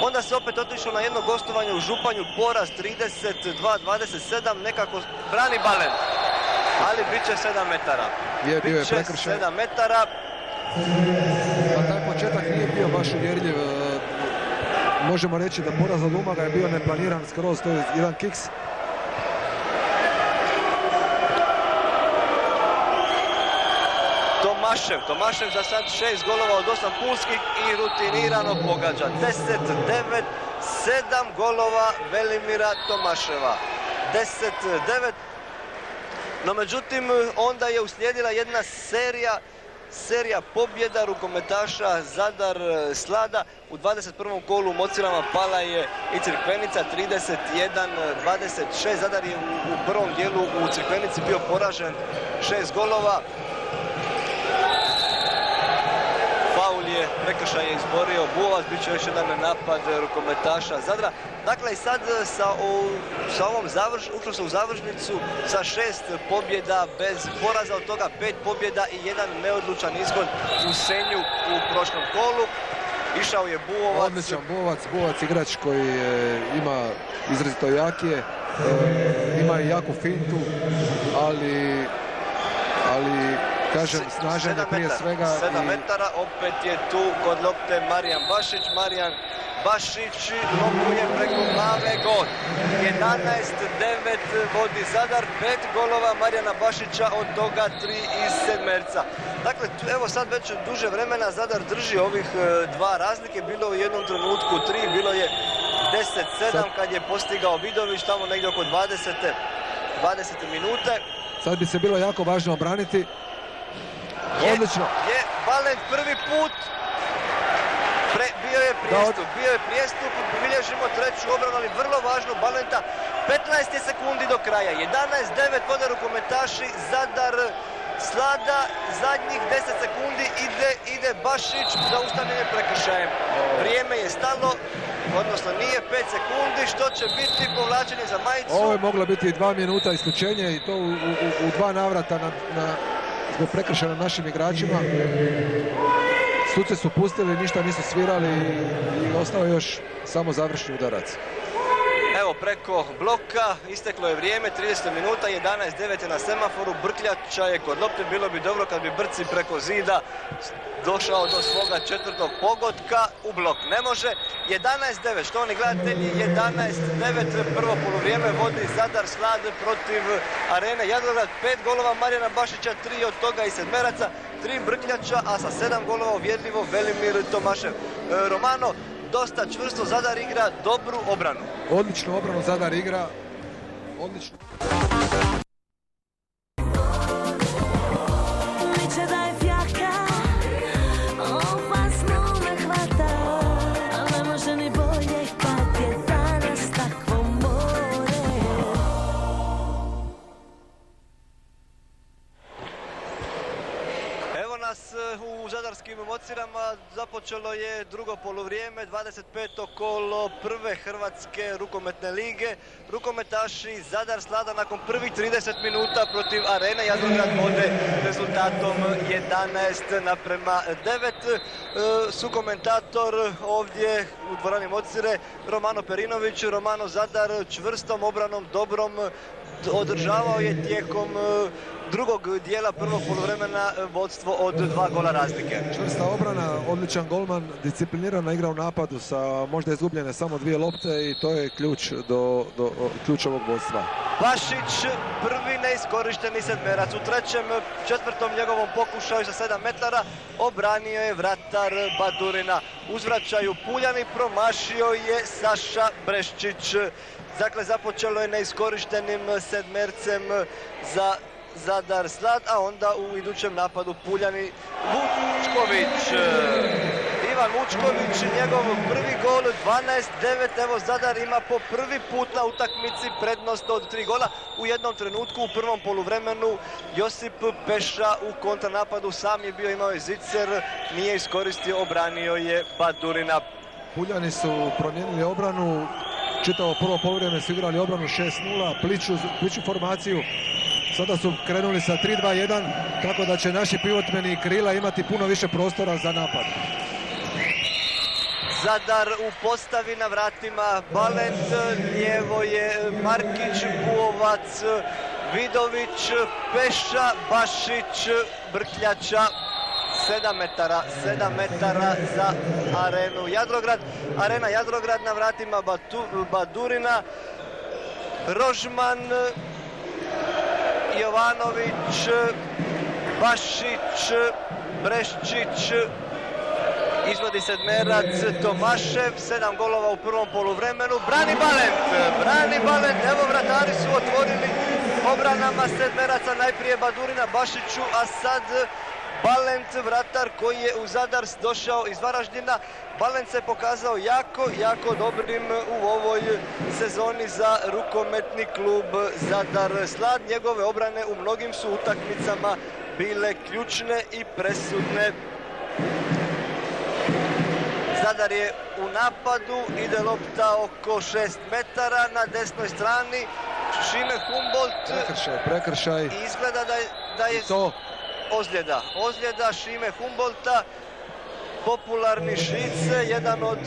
Onda se opet otišlo na jedno gostovanje u Županju, poraz 32-27, nekako brani Balen, ali bit će 7 metara. Bio je prekršaj. 7 metara. Pa taj početak nije bio baš uvjerljiv. Možemo reći da poraz od Umaga je bio neplaniran skroz, to je jedan kiks. Tomašev za sad 6 golova od 8 pulskih i rutinirano pogađa. 10-9, 7 golova Velimira Tomaševa. 10-9. No međutim, onda je uslijedila jedna serija pobjeda rukometaša Zadar Slada. U 21. kolu u Mocirama pala je i Crikvenica 31-26. Zadar je u prvom dijelu u Crikvenici bio poražen 6 golova. Faul je, prekršaj je izborio Buovac, bit će još jedan napad rukometaša Zadra. Dakle i sad sa ovom ušlo se u završnicu sa 6 pobjeda bez poraza, od toga 5 pobjeda i jedan neodlučan ishod u Senju u prošlom kolu. Išao je Buovac. Odličan Buovac igrač koji ima izrazito jakije, ima i jaku fintu, ali kažem, snažan je prije svega. 7 metara, opet je tu kod lopte Marijan Bašić. Marijan Bašić lopuje preko glave, gol. 11-9 vodi Zadar, 5 golova Marijana Bašića, od toga 3 iz sedmerca. Dakle, evo sad već duže vremena Zadar drži ovih 2 razlike. Bilo je u jednom trenutku 3, bilo je 10-7 kad je postigao Vidović, tamo negdje oko 20. minute. Sad bi se bilo jako važno obraniti. Odlično. Je Balent prvi put. Bio je prijestup, bilježimo treću obranu, ali vrlo važno Balenta. 15 sekundi do kraja. 11-9 vode rukometaši Zadar Slada. Zadnjih 10 sekundi ide Bašić, zaustavljen je prekršajem. Vrijeme je stalo, odnosno nije 5 sekundi, što će biti povlačenje za majicu. Ovo je moglo biti 2 minuta isključenje i to u 2 navrata zbog prekršaja našim igračima. Suce su pustili, ništa nisu svirali i ostao je još samo završni udarac. Evo, preko bloka isteklo je vrijeme, 30 minuta, 11-9 je na semaforu, Brkljača je kod lopte. Bilo bi dobro kad bi Brci preko zida došao do svoga 4. pogotka u blok. Ne može. 11-9, što oni gledatelji, 11-9, prvo poluvrijeme vodi Zadar Slad protiv Arene Jadrograd. 5 golova Marijana Bašića, 3 od toga i sedmeraca, 3 Brkljača, a sa 7 golova uvjerljivo Velimir Tomašev. Romano, dosta čvrsto Zadar igra, dobru obranu. Odličnu obranu Zadar igra. Odlično. U zadarskim Mocirama započelo je drugo poluvrijeme, 25. kolo prve Hrvatske rukometne lige. Rukometaši Zadar Slada nakon prvih 30 minuta protiv Arene Jadrograd vode rezultatom 11-9. Sukomentator ovdje u dvorani Mocire Romano Perinović. Romano, Zadar čvrstom obranom, dobrom, održavao je tijekom drugog dijela prvog poluvremena vodstvo od 2 gola razlike. Čvrsta obrana, odličan golman, disciplinirano igra u napadu sa možda izgubljene samo 2 lopte i to je ključ do ključ ovog vodstva. Bašić, prvi neiskorišteni sedmerac u četvrtom njegovom pokušaju sa 7 metara obranio je vratar Badurina. Uzvraćaju Puljani, promašio je Saša Breščić. Dakle, započelo je neiskorištenim sedmercem za Zadar Slad, a onda u idućem napadu Puljani Vučković. Ivan Vučković, njegov prvi gol, 12-9, evo Zadar ima po prvi put na utakmici prednost od 3 gola. U jednom trenutku u prvom poluvremenu Josip Peša u kontranapadu sam je bio, imao je zicer, nije iskoristio, obranio je Badurina. Puljani su promijenili obranu, čitavo prvo poluvreme su igrali obranu 6-0, pliću formaciju. Sada su krenuli sa 3-2-1, tako da će naši pivotmeni i krila imati puno više prostora za napad. Zadar u postavi na vratima, Balent, lijevo je Markić, Buovac, Vidović, Peša, Bašić, Brkljača. 7 metara za arenu Jadrograd. Arena Jadrograd na vratima Badurina, Rožman, Jovanović, Bašić, Breščić, izvodi sedmerac Tomašev, 7 golova u prvom poluvremenu, brani Balent, evo vratari su otvorili obranama sedmeraca, najprije Badurina Bašiću, a sad Balent, vratar koji je u Zadar došao iz Varaždina. Balent se pokazao jako dobrim u ovoj sezoni za rukometni klub Zadar Slad. Njegove obrane u mnogim su utakmicama bile ključne i presudne. Zadar je u napadu, ide lopta oko 6 metara na desnoj strani. Šime Humboldt. Prekršaj. I izgleda da je to ozljeda Šime Humboldta, popularni Švice, jedan od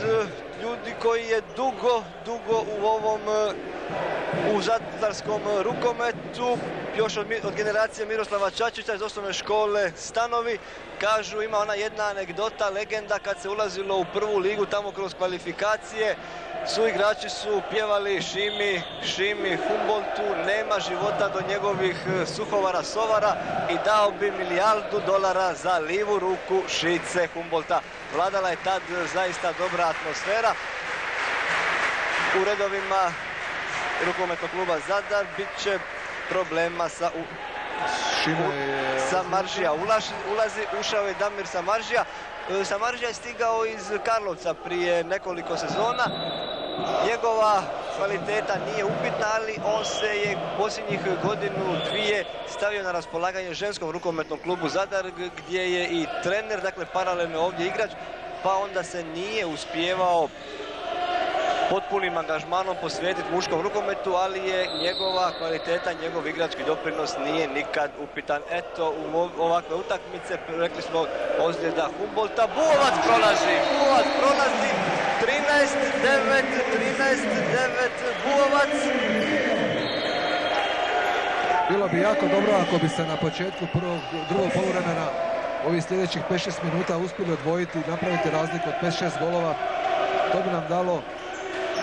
ljudi koji je dugo u zadarskom rukometu, još od generacije Miroslava Čačića iz osnovne škole Stanovi. Kažu, ima ona jedna anegdota, legenda, kad se ulazilo u prvu ligu tamo kroz kvalifikacije, su igrači su pjevali Šimi Humboldtu, nema života do njegovih suhovara sovara, i dao bi $1 milijardu za livu ruku Šice Humboldta. Vladala je tad zaista dobra atmosfera. U redovima rukometnog kluba Zadar bit će problema sa Samaržija. Ušao je Damir Samaržija. Samaržija je stigao iz Karlovca prije nekoliko sezona. Njegova kvaliteta nije upitna, ali on se je posljednjih godinu, dvije stavio na raspolaganje ženskom rukometnom klubu Zadar, gdje je i trener, dakle paralelno ovdje igrač, pa onda se nije uspijevao potpunim angažmanom posvetiti muškom rukometu, ali je njegova kvaliteta, njegov igrački doprinos nije nikad upitan. Eto, u ovakve utakmice, rekli smo, ozljeda Humboldta. Buovac prolazi, 13-9, Buovac. Bilo bi jako dobro ako bi se na početku drugog poluvremena ovih sljedećih 5-6 minuta uspjeli odvojiti i napraviti razliku od 5-6 golova. To bi nam dalo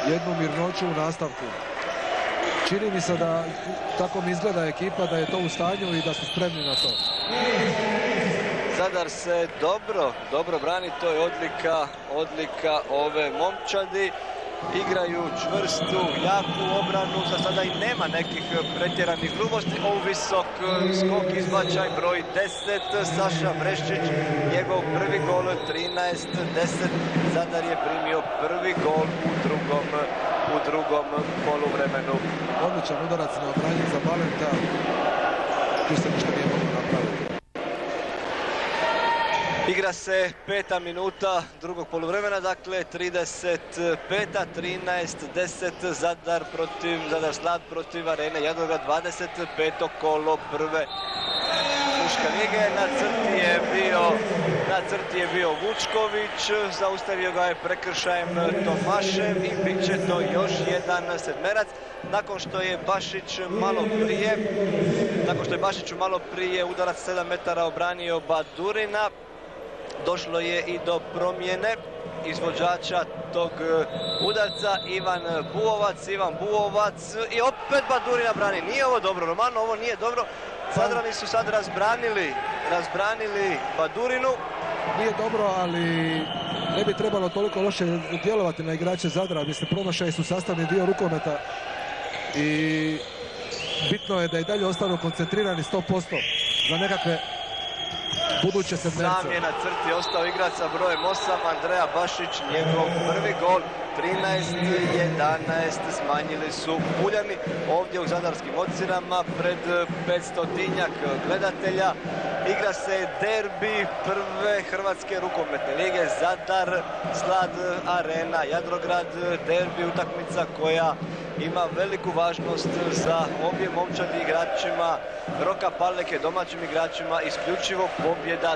jednu mirnoću u nastavku. Čini mi se da tako mi izgleda ekipa, da je to u stanju i da su spremni na to. Zadar se dobro brani, to je odlika ove momčadi. Igraju čvrstu, jaku obranu, za sada i nema nekih pretjeranih grubosti. Ovo visok skok, izbačaj, broj 10, Saša Breščić, njegov prvi gol, 13-10. Zadar je primio prvi gol u drugom poluvremenu. Odličan udarac na obranje za Balenta, tu se ništa nije moglo napraviti. Igra se 5. minuta drugog poluvremena, dakle 35-13-10, Zadar Slad protiv Arene Jadrograd, 25. kolo prve muške lige. Na crti je bio Vučković, zaustavio ga je prekršajem Tomašev i bit će to još jedan sedmerac. Nakon što je Bašiću malo prije udarac 7 metara obranio Badurina, došlo je i do promjene izvođača tog udarca, Ivan Buovac, i opet Badurina brani. Nije ovo dobro, Romano, ovo nije dobro. Zadrani su sad razbranili Badurinu. Nije dobro, ali ne bi trebalo toliko loše djelovati na igrače Zadra. Mislim, promašaji su sastavni dio rukometa i bitno je da i dalje ostanu koncentrirani 100% za nekakve buduće sedmerce. Sam je na crti ostao igrač sa brojem 8, Andreja Bašić, njegov prvi gol. 13-11 smanjili su Puljani ovdje u Zadarskim Ocirama pred 500-tinjak gledatelja. Igra se derbi prve Hrvatske rukometne lige, Zadar, Slad Arena, Jadrograd, derbi utakmica koja ima veliku važnost za obje momčadi igračima. Roka Paleke domaćim igračima isključivo pobjeda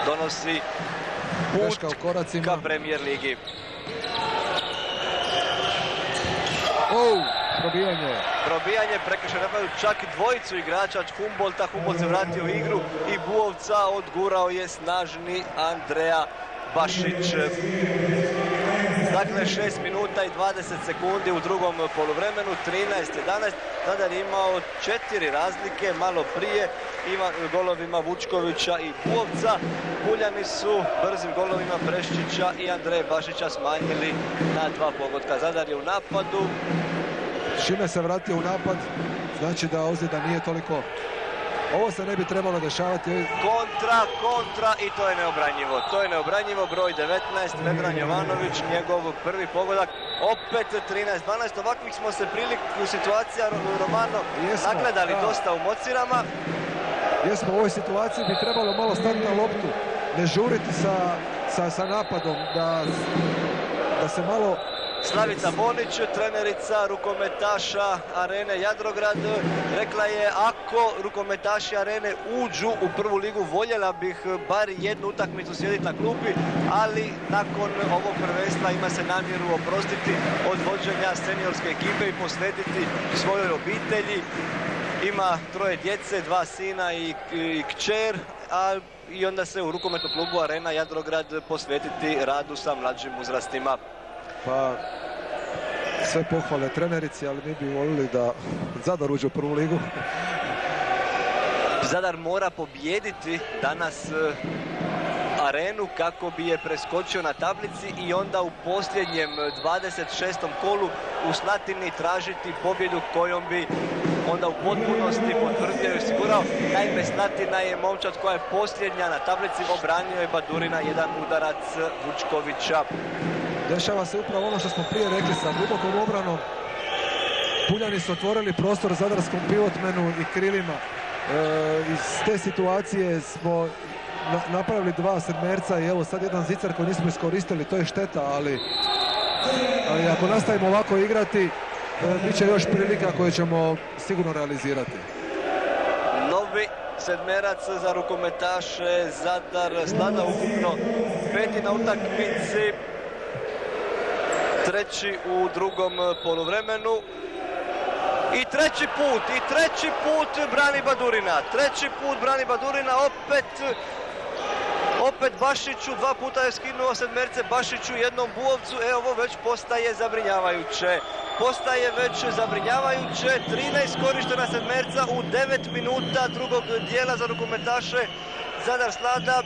donosi put ka Premier ligi. Probijanje, prekršaj nemaju čak dvojicu igrača Humboldta. Humboldt se vratio u igru i Buovca odgurao je snažni Andreja Bašić. Dakle, 6 minuta i 20 sekundi u drugom poluvremenu, 13-11. Zadar je imao 4 razlike malo prije golovima Vučkovića i Buovca. Puljani su brzim golovima Breščića i Andreje Bašića smanjili na 2 pogotka. Zadar je u napadu. Šime se vratio u napad, znači da ozljeda nije toliko. Ovo se ne bi trebalo dešavati. Kontra i to je neobranjivo. Broj 19, Vedran Jovanović, njegov prvi pogodak. Opet 13-12, ovakvih smo se priliku situacija, Romano, nagledali dosta u Mocirama. Jesmo, u ovoj situaciji bi trebalo malo stati na loptu, ne žuriti sa napadom, da se malo... Slavica Bonić, trenerica rukometaša Arene Jadrograd, rekla je ako rukometaši Arene uđu u prvu ligu, voljela bih bar jednu utakmicu sjediti na klupi, ali nakon ovog prvenstva ima se namjeru oprostiti od vođenja seniorske ekipe i posvetiti svojoj obitelji. Ima 3 djece, 2 sina i kćer, i onda se u rukometnom klubu Arena Jadrograd posvetiti radu sa mlađim uzrastima. Pa, sve pohvale trenerici, ali mi bi volili da Zadar uđe u prvu ligu. Zadar mora pobijediti danas Arenu kako bi je preskočio na tablici i onda u posljednjem 26. kolu u Slatini tražiti pobjedu kojom bi onda u potpunosti potvrdio i osigurao. Naime, Slatina je momčad koja je posljednja na tablici, obranio je Badurina jedan udarac Vučkovića. Dešava se upravo ono što smo prije rekli, sa dubokom obranom. Puljani su otvorili prostor zadarskom pivotmenu i krilima. Iz te situacije smo napravili 2 sedmerca i evo sad jedan zicar koji nismo iskoristili, to je šteta, ali ako nastavimo ovako igrati, bit će još prilika koje ćemo sigurno realizirati. Novi sedmerac za rukometaše Zadar Slada, ukupno 5. na utakmici. 3. u drugom poluvremenu. I treći put brani Badurina. Opet Bašiću, 2 puta je skinuo sedmerce Bašiću, jednom Buovcu. Ovo već postaje zabrinjavajuće. 13 korištena sedmerca u 9 minuta drugog dijela za rukometaše Zadar Slada.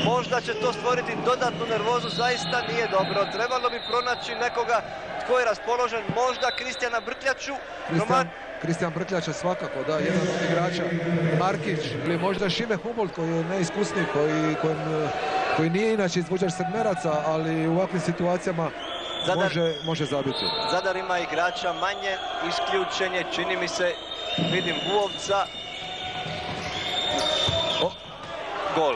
Možda će to stvoriti dodatnu nervozu, zaista nije dobro. Trebalo bi pronaći nekoga tko je raspoložen, možda Kristijana Brkljaču. Kristijan Brkljač je svakako, da, jedan od igrača. Markić ili možda Šime Humboldt koji je neiskusni, koji nije inače izvođač sedmeraca, ali u ovakvim situacijama može zabiti. Zadar ima igrača manje, isključen je, čini mi se, vidim Buovca. Gol.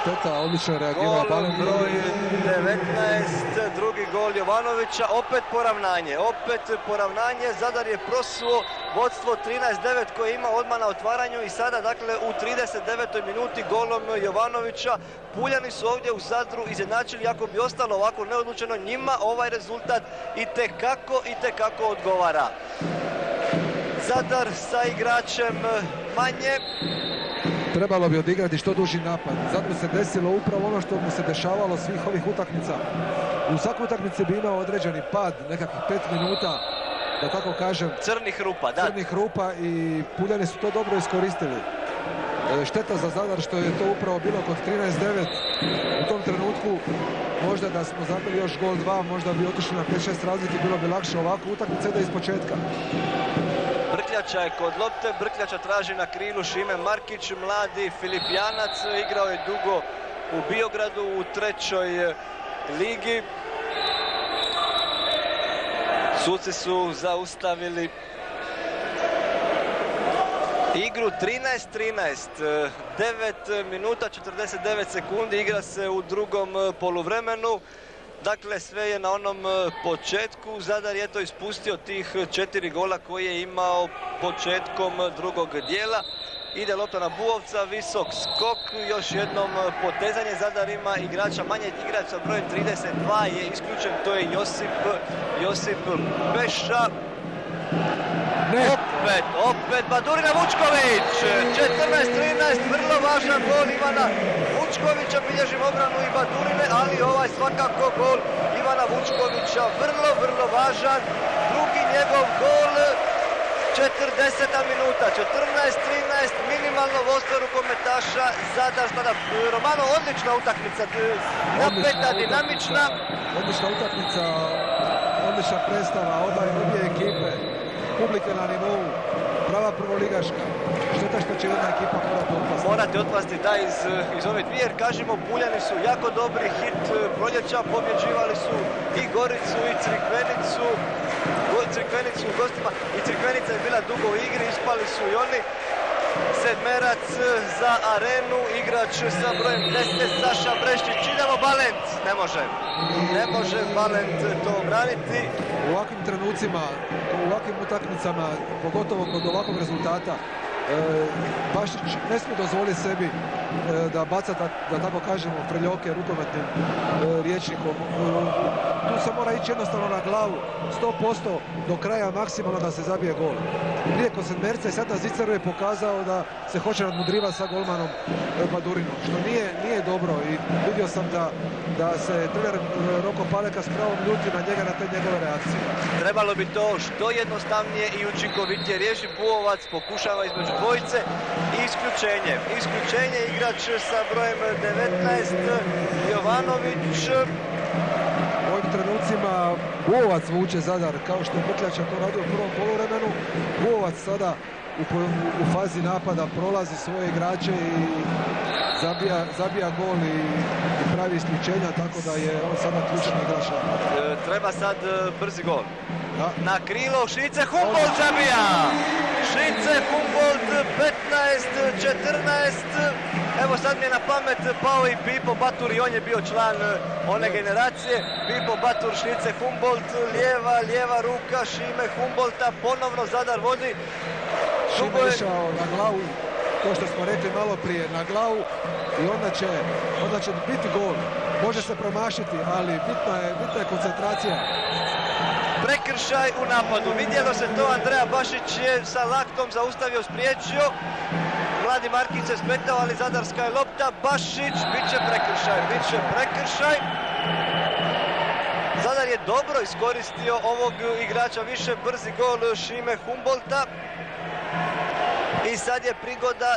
Šteta, odlično je reagirao. Gol broj 19, drugi gol Jovanovića, opet poravnanje, Zadar je prosuo vodstvo 13-9 koje ima odmah na otvaranju i sada dakle u 39. minuti golom Jovanovića. Puljani su ovdje u Zadru izjednačili, ako bi ostalo ovako neodlučeno, njima ovaj rezultat itekako odgovara. Zadar sa igračem manje. Trebalo bi odigrati što duži napad. Zato se desilo upravo ono što mu se dešavalo svih ovih utakmica. U svakoj utakmici bi imao određeni pad, nekakvih 5 minuta, da tako kažem. Crnih rupa i Puljani su to dobro iskoristili. Šteta za Zadar što je to upravo bilo kod 13-9. U tom trenutku možda da smo zabili još gol 2, možda bi otišli na 5-6 razlike, bilo bi lakše. Ovako utakmica ide iz početka. Brkljača je kod lopte, Brkljača traži na krilu Šime Markić, mladi Filipijanac, igrao je dugo u Biogradu u 3. ligi. Suci su zaustavili igru 13-13, 9 minuta 49 sekundi, igra se u drugom poluvremenu. Dakle, sve je na onom početku. Zadar je to ispustio tih 4 gola koje je imao početkom drugog dijela. Ide lopta na Buovca, visok skok, još jednom potezanje. Zadar ima igrača, manje igrač sa brojem 32 je isključen, to je Josip Peša. Opet Badurina Vučković, 14-13, vrlo važan gol Ivana Vučkovića, bilježim obranu i Badurine, ali ovaj svakako gol Ivana Vučkovića, vrlo važan, drugi njegov gol, 40. minuta, 14-13, minimalno vodstvo rukometaša Zadar, sada Romano, odlična utakmica, napeta, dinamična. Odlična utakmica, odlična predstava, obje ekipe, publike na nivou, prava prvoligaška. Šteta što će jedna ekipa otpasti. Morate otpasti da iz ove dvije, jer kažemo Puljani su jako dobri, hit proljeća, pobjeđivali su i Goricu i Crikvenicu. Crikvenicu u gostima i Crikvenica je bila dugo u igri, ispali su i oni. Sedmerac za Arenu, igrač sa brojem 10, Saša Breštić. Idemo Balent, ne može Balent to obraniti. U ovakvim trenucima, u ovakvim utakmicama, pogotovo kod ovakvog rezultata, Bašić ne smije dozvoliti sebi da baca, da tako kažemo, preljoke rukometnim rječnikom. Tu se mora ići jednostavno na glavu, 100% do kraja maksimalno da se zabije gol. Prije kod sedmerca i sad na Ziceru je pokazao da se hoće nadmudrivati sa golmanom Badurinom, što nije dobro i vidio sam da se trener Roko Paleka s pravom ljuti na njega, na te njegove reakcije. Trebalo bi to što jednostavnije i učinkovitije riješiti. Buovac pokušava između dvojice i isključenje igrač sa brojem 19 Jovanović. U ovim trenucima Buovac vuče Zadar, kao što je Brkljača to radio u prvom poluvremenu. Buovac sada u fazi napada prolazi svoje igrače i zabija gol i pravi isključenja, tako da je on sada ključni igrač. Treba sad brzi gol. Da. Na krilo Švice Humboldt zabija! Švice Humboldt 15-14. Evo sad mi je na pamet pao i Pipo Batur i on je bio član one generacije. Pipo Batur, Švice Humboldt, lijeva ruka Šime Humboldta, ponovno Zadar vodi. Šime je išao na glavu, to što smo rekli malo prije, na glavu i onda će biti gol. Može se promašiti, ali bitna je koncentracija. Prekršaj u napadu, vidjelo se to, Andreja Bašić je sa laktom zaustavio, spriječio. Mladi Markić se spletao, ali zadarska je lopta, Bašić, bit će prekršaj. Zadar je dobro iskoristio ovog igrača više, brzi gol Šime Humboldta. I sad je prigoda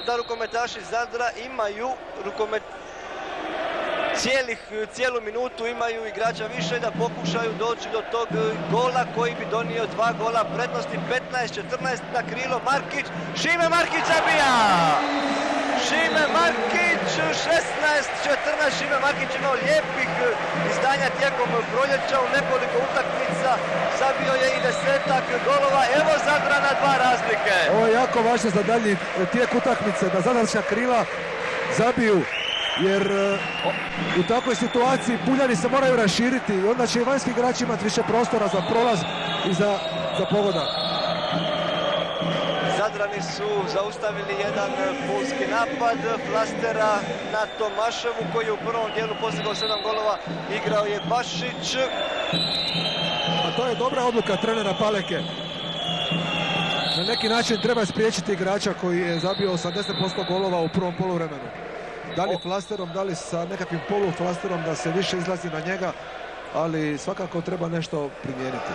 da rukometaši Zadra imaju cijelu minutu imaju igrača više da pokušaju doći do tog gola koji bi donio 2 gola prednosti. 15-14 na krilo Markić, Šime Markić zabija! Šime Markić, 16-14, Šime Markić imao lijepih izdanja tijekom proljeća u nekoliko utakmica, zabio je i 10-ak golova, evo Zadra na 2 razlike. Ovo je jako važno za dalji tijek utakmice, da zadarska krila zabiju, jer u takvoj situaciji Puljani se moraju raširiti i onda će i vanjski igrači imati više prostora za prolaz i za pogodak. Zadrani su zaustavili jedan pulski napad Flastera na Tomaševu koji je u prvom dijelu postigao 7 golova, igrao je Bašić. A to je dobra odluka trenera Paleke. Na neki način treba spriječiti igrača koji je zabio 80% golova u prvom poluvremenu. Da li flasterom, da li sa nekakvim poluflasterom da se više izlazi na njega, ali svakako treba nešto primijeniti.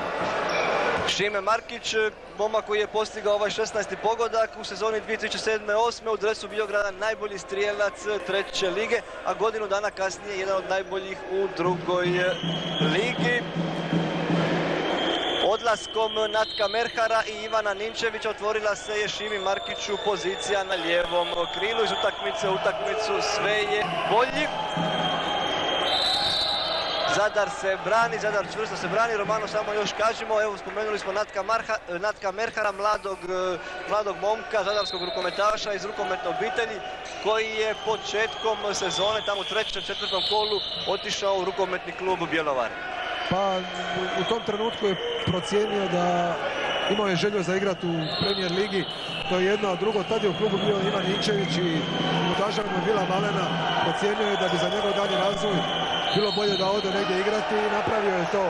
Šime Markić, momak koji je postigao ovaj 16. pogodak u sezoni 2007-2008 u dresu Biograda, najbolji strijelac 3. lige, a godinu dana kasnije jedan od najboljih u 2. ligi. odlaskom Natka Merhara i Ivana Ninčevića otvorila se je Šimi Markiću pozicija na lijevom krilu. Iz utakmice u utakmicu sve je bolji. Zadar se brani, Zadar čvrsto se brani. Romano, samo još kažemo, evo spomenuli smo Natka Merhara, mladog momka, zadarskog rukometaša iz rukometne obitelji, koji je početkom sezone, tamo u 3. 4. kolu, otišao u rukometni klub Bjelovar. Pa u tom trenutku je procijenio da imao je želju za igrati u Premier ligi, to je jedno, a drugo, tad je u klubu bio Ivan Ninčević i montaža mu je bila malena, procijenio je da bi za njegov dalji razvoj bilo bolje da ode negdje igrati i napravio je to.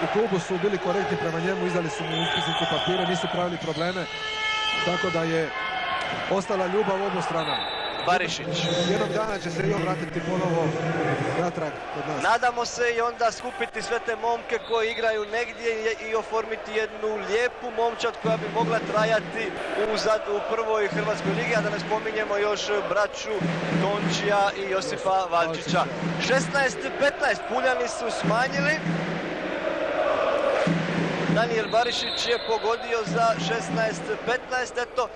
U klubu su bili korektni prema njemu, izdali su mu ispisnicu papira, nisu pravili probleme, tako da je ostala ljubav obostrana. Barišić. Jednog dana će se i on vratiti ponovo natrag kod nas. Nadamo se i onda skupiti sve te momke koji igraju negdje i oformiti jednu lijepu momčad koja bi mogla trajati u prvoj Hrvatskoj ligi, a da ne spominjemo još braću Tončija i Josipa Valčića. 16-15, Puljani su smanjili. Daniel Barišić je pogodio za 16-15, eto,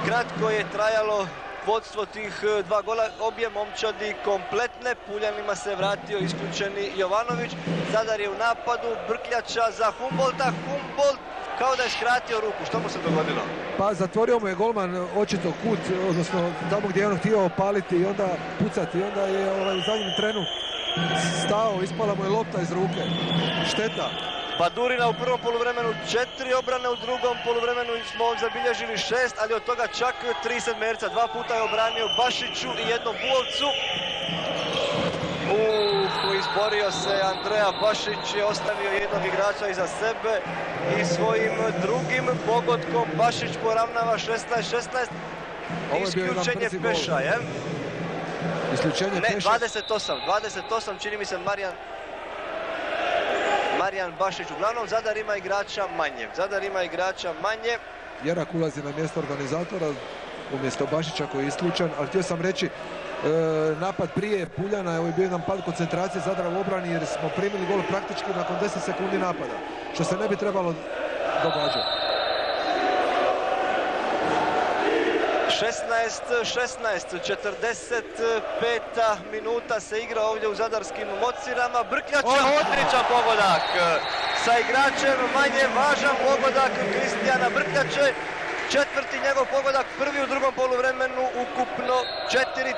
kratko je trajalo vodstvo tih 2 gola, obje momčadi kompletne. Puljanima se vratio isključeni Jovanović. Zadar je u napadu, Brkljača za Humboldta. Humboldt kao da je skratio ruku. Što mu se dogodilo? Pa zatvorio mu je golman očito kut, odnosno tamo gdje je on htio opaliti i onda pucati. I onda je u zadnjem trenu stao, ispala mu je lopta iz ruke. Šteta. Badurina u prvom poluvremenu 4 obrane, u drugom poluvremenu smo zabilježili 6, ali od toga čak 3 sedmerca. 2 puta je obranio Bašiću i jednom Bulovcu. Izborio se Andreja Bašić, je ostavio jednog igrača iza sebe i svojim drugim pogodkom Bašić poravnava 16-16. Isključenje Peša, je? Isključenje Peša? Ne, 28, čini mi se Marijan Bašić. Uglavnom Zadar ima igrača manje. Jerak ulazi na mjesto organizatora umjesto Bašića koji je isključen, ali htio sam reći napad prije Puljana, ovo je bio jedan pad koncentracije Zadra u obrani jer smo primili gol praktički nakon 10 sekundi napada, što se ne bi trebalo događati. 16-16, 45. minuta se igra ovdje u zadarskim Mocirama. Brkljača, odličan pogodak sa igračem manje, važan pogodak Kristijana Brkljače. Četvrti njegov pogodak, prvi u drugom poluvremenu, ukupno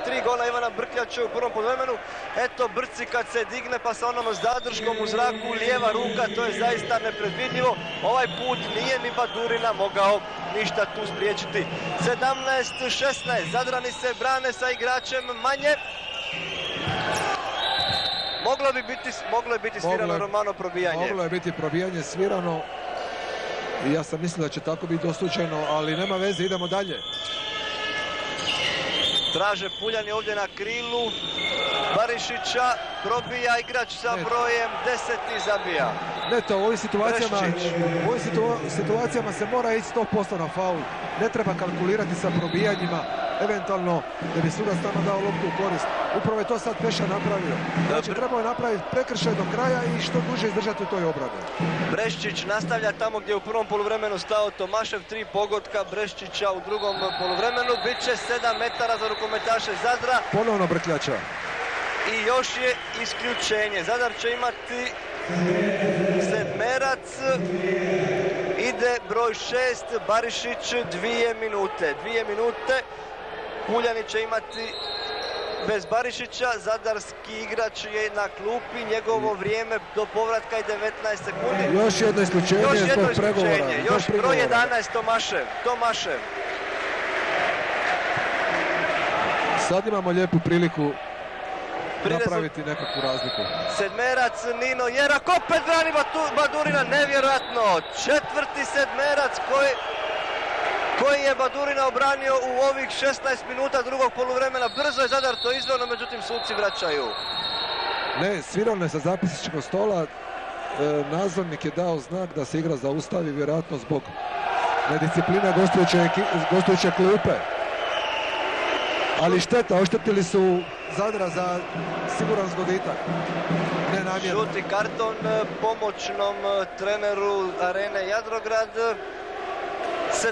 4-3 gola Ivana Brkljače u prvom poluvremenu. Eto, Brci kad se digne pa sa onom zadrškom u zraku, lijeva ruka, to je zaista nepredvidljivo. Ovaj put nije ni Badurina mogao ništa tu spriječiti. 17-16, Zadrani se brane sa igračem manje. Moglo je biti svirano Romano probijanje. Moglo je biti probijanje svirano. I ja sam mislio da će tako biti dosuđeno, ali nema veze, idemo dalje. Traže Puljani ovdje na krilu. Barišića probija igrač sa brojem 10 i zabija. Neto, u ovim situacijama se mora ići 100% na faul. Ne treba kalkulirati sa probijanjima, eventualno da bi sudac tamo dao loptu u korist. Upravo je to sad Peša napravio. Znači trebao je napraviti prekršaj do kraja i što duže izdržati u toj obrani. Breščić nastavlja tamo gdje je u prvom poluvremenu stao Tomašev, 3 pogotka Breščića u drugom poluvremenu. Biće 7 metara za rukometaše Zadra. Ponovno Brkljača. I još je isključenje. Zadar će imati sedmerac. Ide broj 6, Barišić, 2 minute. 2 minute. Puljani će imati bez Barišića, zadarski igrač je na klupi, njegovo vrijeme do povratka je 19 sekundi. Još jedno isključenje, još broj 11, Tomašev. Sad imamo lijepu priliku napraviti nekakvu razliku. Sedmerac Nino Jerak, opet brani Badurina, nevjerojatno. 4. sedmerac koji je Badurina obranio u ovih 16 minuta drugog poluvremena. Brzo je Zadar to izveo, no međutim suci vraćaju. Ne, svirano je sa zapisničkog stola. Nadzornik je dao znak da se igra zaustavi, vjerojatno zbog nediscipline gostujuće klupe. Ali šteta, oštetili su Zadra za siguran zgoditak. Nenamjerno. Žuti karton pomoćnom treneru Arene Jadrograd. 17-17,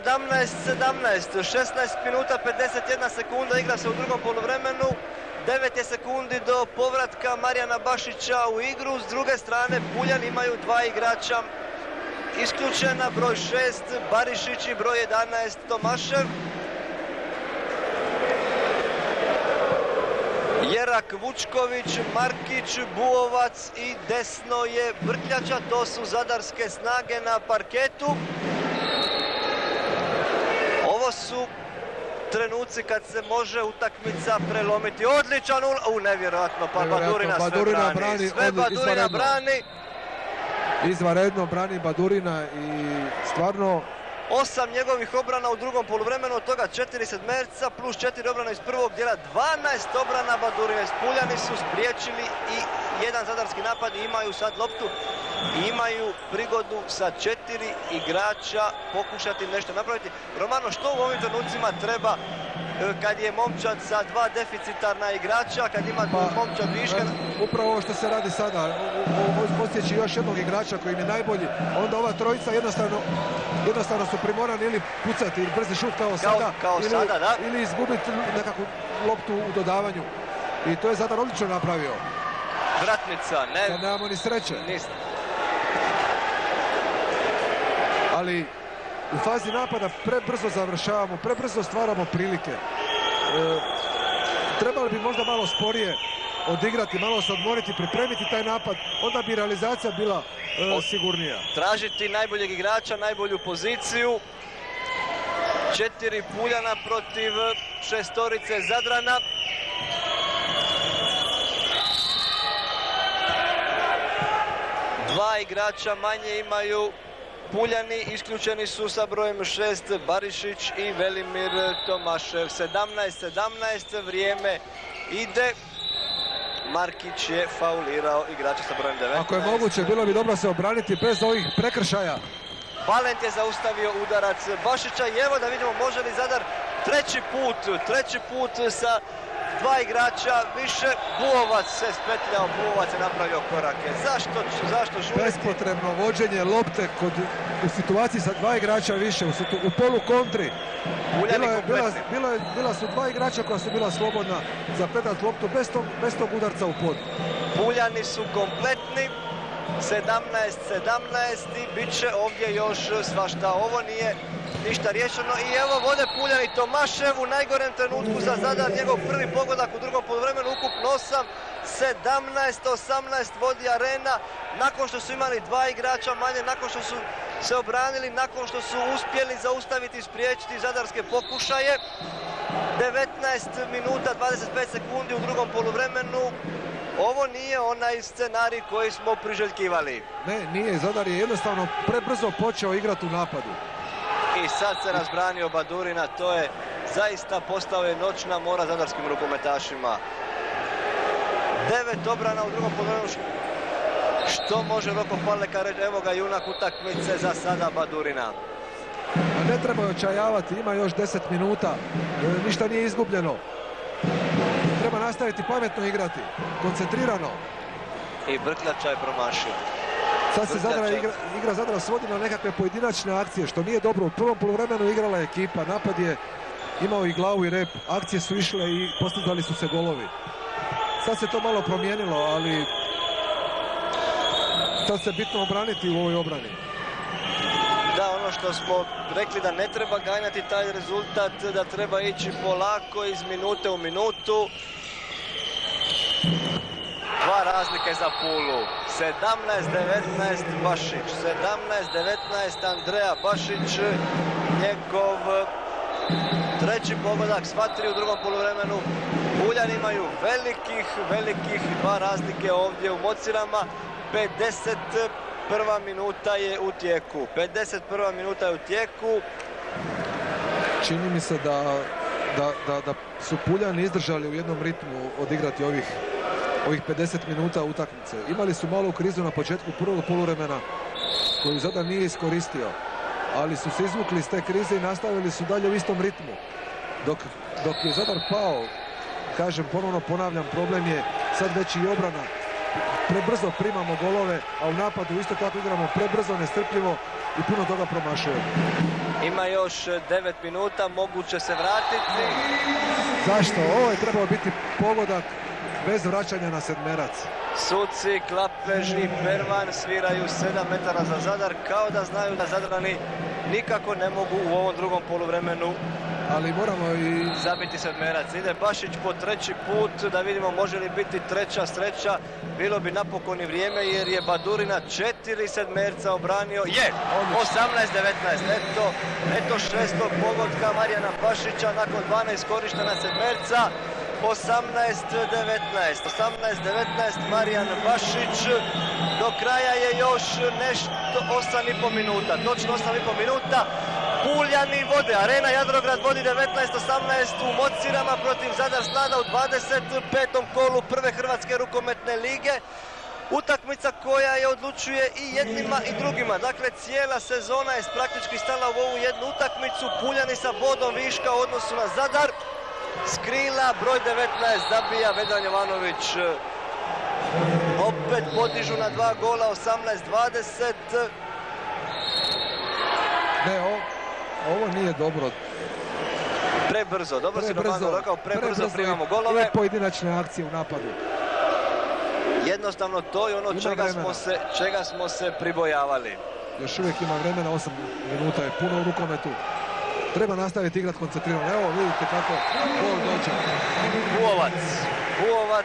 16 minuta 51 sekunda igra se u drugom poluvremenu. 9 je sekundi do povratka Marijana Bašića u igru. S druge strane Puljani imaju dva igrača isključena, broj 6 Barišić i broj 11 Tomašev. Jerak Vučković, Markić, Buovac i desno je Vrtljača. To su zadarske snage na parketu. Ovo su trenuci kad se može utakmica prelomiti. Odličan nevjerojatno, pa Badurina sve brani. Sve Badurina brani. Izvanredno brani Badurina i stvarno 8 njegovih obrana u drugom poluvremenu, od toga 4 sedmerca plus 4 obrana iz prvog dijela, 12 obrana Badurine. Puljani su spriječili i jedan zadarski napad i imaju sad loptu. Imaju prigodu sa 4 igrača pokušati nešto napraviti. Romano, što u ovim trenucima treba kad je momčad sa dva deficitarna igrača, kad ima momčad viška? Upravo ovo što se radi sada, postići još jednog igrača koji im je najbolji, onda ova trojica jednostavno su primorani ili pucati ili brzi šut kao sada, ili izgubiti nekakvu loptu u dodavanju. I to je Zadar odlično napravio. Vratnica, ne. Sad nemamo ni sreće. Ali u fazi napada prebrzo završavamo, prebrzo stvaramo prilike. Trebali bi možda malo sporije odigrati, malo se odmoriti, pripremiti taj napad, onda bi realizacija bila sigurnija. Tražiti najboljeg igrača, najbolju poziciju. 4 Puljana protiv 6 Zadrana. Dva igrača manje imaju Puljani, isključeni su sa brojem 6 Barišić i Velimir Tomašev. 17-17, vrijeme ide. Markić je faulirao igrača sa brojem 19. Ako je moguće, bilo bi dobro se obraniti bez ovih prekršaja. Valent je zaustavio udarac Bašića i evo da vidimo može li Zadar treći put sa dva igrača više. Buovac se spetljao, Buovac je napravio korake. Zašto žuriti? Bespotrebno vođenje lopte u situaciji sa dva igrača više, u polu kontri. Bila su dva igrača koja su bila slobodna za predat loptu bez tog udarca u pod. Puljani su kompletni. 17-17 i bit će ovdje još svašta. Ovo nije ništa riješeno i evo vode Puljani. Tomašev u najgorem trenutku za Zadar, njegov prvi pogodak u drugom poluvremenu, ukupno 8-17-18 vodi Arena nakon što su imali dva igrača manje, nakon što su se obranili, nakon što su uspjeli zaustaviti i spriječiti zadarske pokušaje. 19 minuta 25 sekundi u drugom poluvremenu. Ovo nije onaj scenarij koji smo priželjkivali. Ne, nije. Zadar je jednostavno prebrzo počeo igrati u napadu. I sad se razbranio Badurina, to je zaista postao je noćna mora zadarskim rukometašima. 9 obrana u drugom poluvremenu. Što može Roko Faleka reći? Evo ga junak utakmice za sada Badurina. Ne treba očajavati, ima još 10 minuta. Ništa nije izgubljeno. Treba nastaviti pametno igrati, koncentrirano. I Vrtljača je promašio. Sad se igra Zadra svodi na nekakve pojedinačne akcije, što nije dobro. U prvom poluvremenu igrala je ekipa, napad je imao i glavu i rep, akcije su išle i postizali su se golovi. Sad se to malo promijenilo, ali sad se bitno obraniti u ovoj obrani. Da, ono što smo rekli da ne treba ganjati taj rezultat, da treba ići polako iz minute u minutu. Dva razlike za Pulu. 17-19 Bašić, 17-19 Andreja Bašić, njegov treći pogodak sva tri u drugom poluvremenu. Puljani imaju velikih dva razlike ovdje u Mocirama. 51. minuta je u tijeku. 51. minuta je u tijeku. Čini mi se da su Puljani izdržali u jednom ritmu odigrati ovih 50 minuta utakmice. Imali su malu krizu na početku prvog poluvremena koju Zadar nije iskoristio, ali su se izvukli iz te krize i nastavili su dalje u istom ritmu. Dok je Zadar pao kažem, ponovno ponavljam, problem je sad već i obrana. Prebrzo primamo golove, a u napadu isto tako igramo prebrzo, nestrpljivo i puno toga promašujemo. Ima još 9 minuta, moguće se vratiti. Zašto? Ovo je trebao biti pogodak bez vraćanja na sedmerac. Suci, Klapež i Pervan sviraju 7 metara za Zadar, kao da znaju da Zadrani nikako ne mogu u ovom drugom poluvremenu Ali moramo i... zabiti sedmerac. Ide Bašić po treći put, da vidimo može li biti treća sreća. Bilo bi napokon i vrijeme jer je Badurina 4 sedmerca obranio. Je! 18-19. Eto šestog pogotka Marijana Bašića nakon 12 korištena sedmerca. 18-19. 18-19 Marijan Bašić. Do kraja je još nešto 8,5 minuta. Točno 8,5 minuta. Puljani vode. Arena Jadrograd vodi 19-18 u Mocirama protiv Zadar Slada u 25. kolu prve Hrvatske rukometne lige. Utakmica koja je odlučuje i jednima i drugima. Dakle, cijela sezona je praktički stala u ovu jednu utakmicu. Puljani sa bodom viška u odnosu na Zadar. Skrila broj 19 zabija Vedran Jovanović. Opet podižu na 2 gola, 18-20. Ne, ovo nije dobro. Prebrzo, dobro si Romano rekao, prebrzo primamo golove. I pojedinačne akcije u napadu. Jednostavno to je ono čega smo se pribojavali. Još uvijek ima vremena, 8 minuta je puno u rukometu. Treba nastaviti igrati koncentrirano. Evo vidite kako gol dođe. Buovac,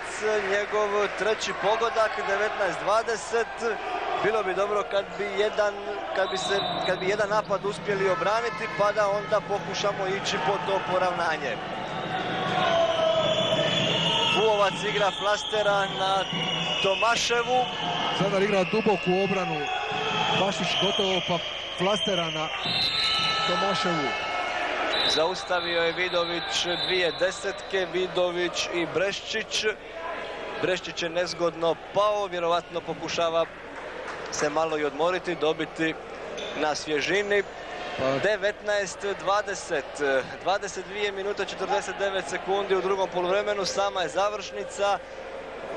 njegov treći pogodak, 19-20. Bilo bi dobro kad bi jedan napad uspjeli obraniti, pa da onda pokušamo ići po to poravnanje. Buovac igra flastera na Tomaševu. Zadar igra duboku obranu. Bašić gotovo pa flastera na Tomaševu. Zaustavio je Vidović 2 desetke, Vidović i Breščić. Breščić je nezgodno pao, vjerovatno pokušava se malo i odmoriti, dobiti na svježini. 19-20, 22 minuta 49 sekundi u drugom poluvremenu, sama je završnica.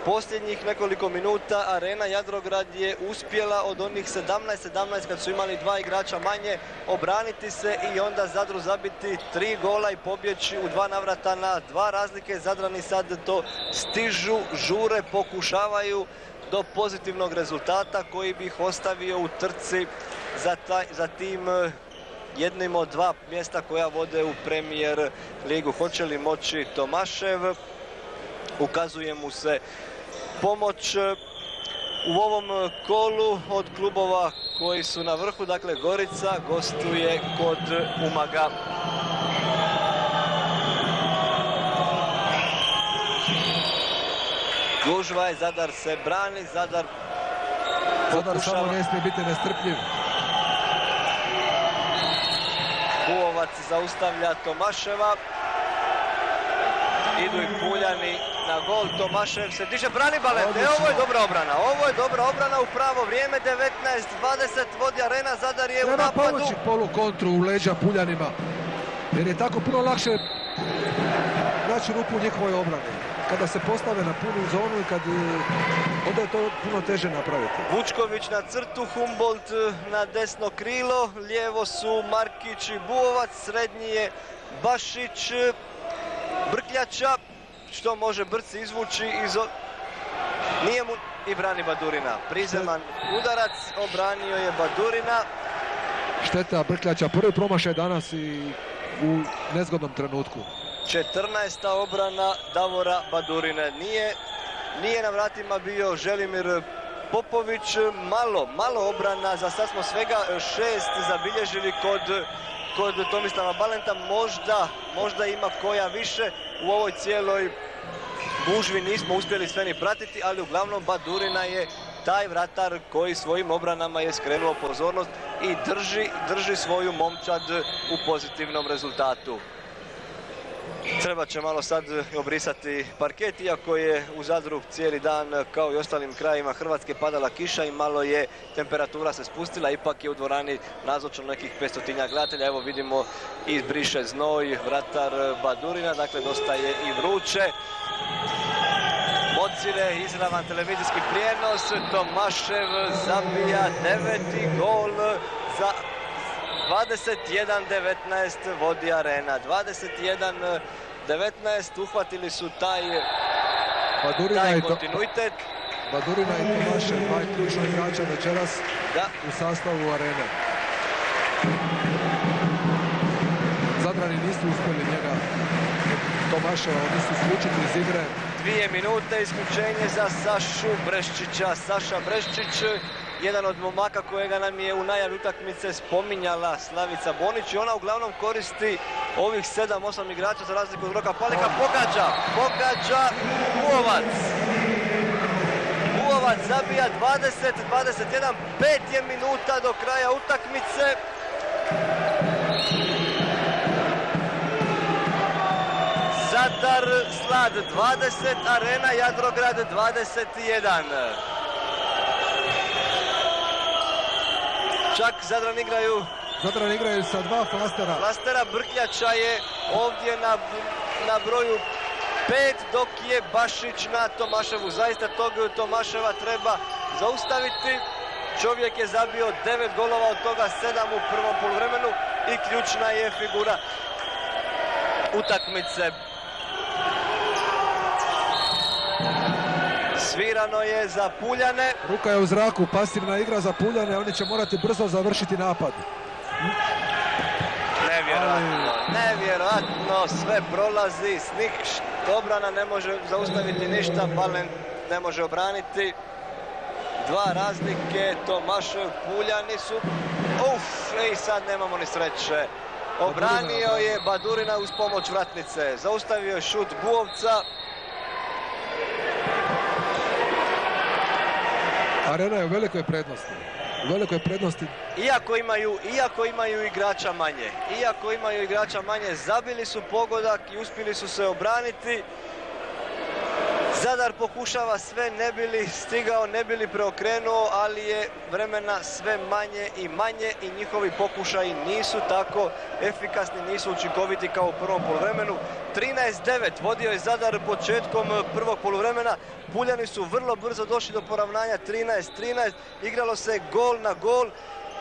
Posljednjih nekoliko minuta Arena Jadrograd je uspjela od onih 17-17 kad su imali 2 igrača manje obraniti se i onda Zadru zabiti 3 gola i pobjeći u 2 navrata na 2 razlike. Zadrani sad to stižu, žure, pokušavaju do pozitivnog rezultata koji bi ih ostavio u trci za tim jednim od 2 mjesta koja vode u Premier ligu. Hoće li moći Tomašev? Ukazuje mu se pomoć u ovom kolu od klubova koji su na vrhu. Dakle, Gorica gostuje kod Umaga. Gužva je, Zadar se brani, Zadar samo ne smije biti nestrpljiv. Buovac zaustavlja Tomaševa. Idu i Puljani na gol, Tomašev se diže, brani Balente. Ovo je dobra obrana u pravo vrijeme, 19-20 vodi Arena, Zadar je u napadu. Treba pomoći polu kontru u leđa Puljanima, jer je tako puno lakše naći rupu u njihovoj obrani. Kada se postave na punu zonu i kad onda je to puno teže napraviti. Vučković na crtu, Humboldt na desno krilo, lijevo su Markić i Buovac, srednji je Bašić, Brkljača, što može Brci izvući nije mu i brani Badurina. Prizeman udarac, obranio je Badurina. Šteta Brkljača, prvi promašaj danas i u nezgodnom trenutku. 14. obrana Davora Badurine. Nije na vratima bio Želimir Popović, malo obrana, za sad smo svega 6 zabilježili kod Tomislava Balenta, možda ima koja više. U ovoj cijeloj gužvi nismo uspjeli sve ni pratiti, ali uglavnom Badurina je taj vratar koji svojim obranama je skrenuo pozornost i drži svoju momčad u pozitivnom rezultatu. Treba će malo sad obrisati parket, iako je u Zadru cijeli dan kao i ostalim krajima Hrvatske padala kiša i malo je temperatura se spustila, ipak je u dvorani nazočno nekih 500 gledatelja. Evo vidimo izbriše znoj vratar Badurina, dakle dosta je i vruće. Mocire, izravan televizijski prijenos, Tomašev zabija 9. gol za 21-19 vodi Arena. 21-19, uhvatili su taj kontinuitet. Badurina i Tomašev, dva ključna igrača večeras u sastavu Arene. Zadrani nisu uspjeli njega, Tomaševa, oni su isključiti iz igre. 2 minute isključenje za Sašu Breščića. Saša Breščić, jedan od momaka kojega nam je u najavi utakmice spominjala Slavica Bonić i ona uglavnom koristi ovih 7-8 igrača za razliku od Roka Palika. Pogađa Buovac. Buovac zabija 20-21, 5 je minuta do kraja utakmice. Zadar Slad 20, Arena Jadrograd 21. Čak Zadran igraju sa 2 flastera. Flastera Brkljača je ovdje na broju 5, dok je Bašić na Tomaševu. Zaista tog Tomaševa treba zaustaviti. Čovjek je zabio 9 golova, od toga 7 u prvom poluvremenu i ključna je figura utakmice. Svirano je za Puljane. Ruka je u zraku, pasivna igra za Puljane, oni će morati brzo završiti napad. Nevjerojatno, sve prolazi, obrana ne može zaustaviti ništa, Balen ne može obraniti. 2 razlike, Tomašev, Puljani su... sad nemamo ni sreće. Obranio je Badurina uz pomoć vratnice, zaustavio je šut Buovca. Arena je u velikoj prednosti. Iako imaju igrača manje, zabili su pogodak i uspjeli su se obraniti. Zadar pokušava sve, ne bi li stigao, ne bi li preokrenuo, ali je vremena sve manje i manje i njihovi pokušaji nisu tako efikasni, nisu učinkoviti kao u prvom poluvremenu. 13-9 vodio je Zadar početkom prvog poluvremena. Puljani su vrlo brzo došli do poravnanja, 13-13, igralo se gol na gol.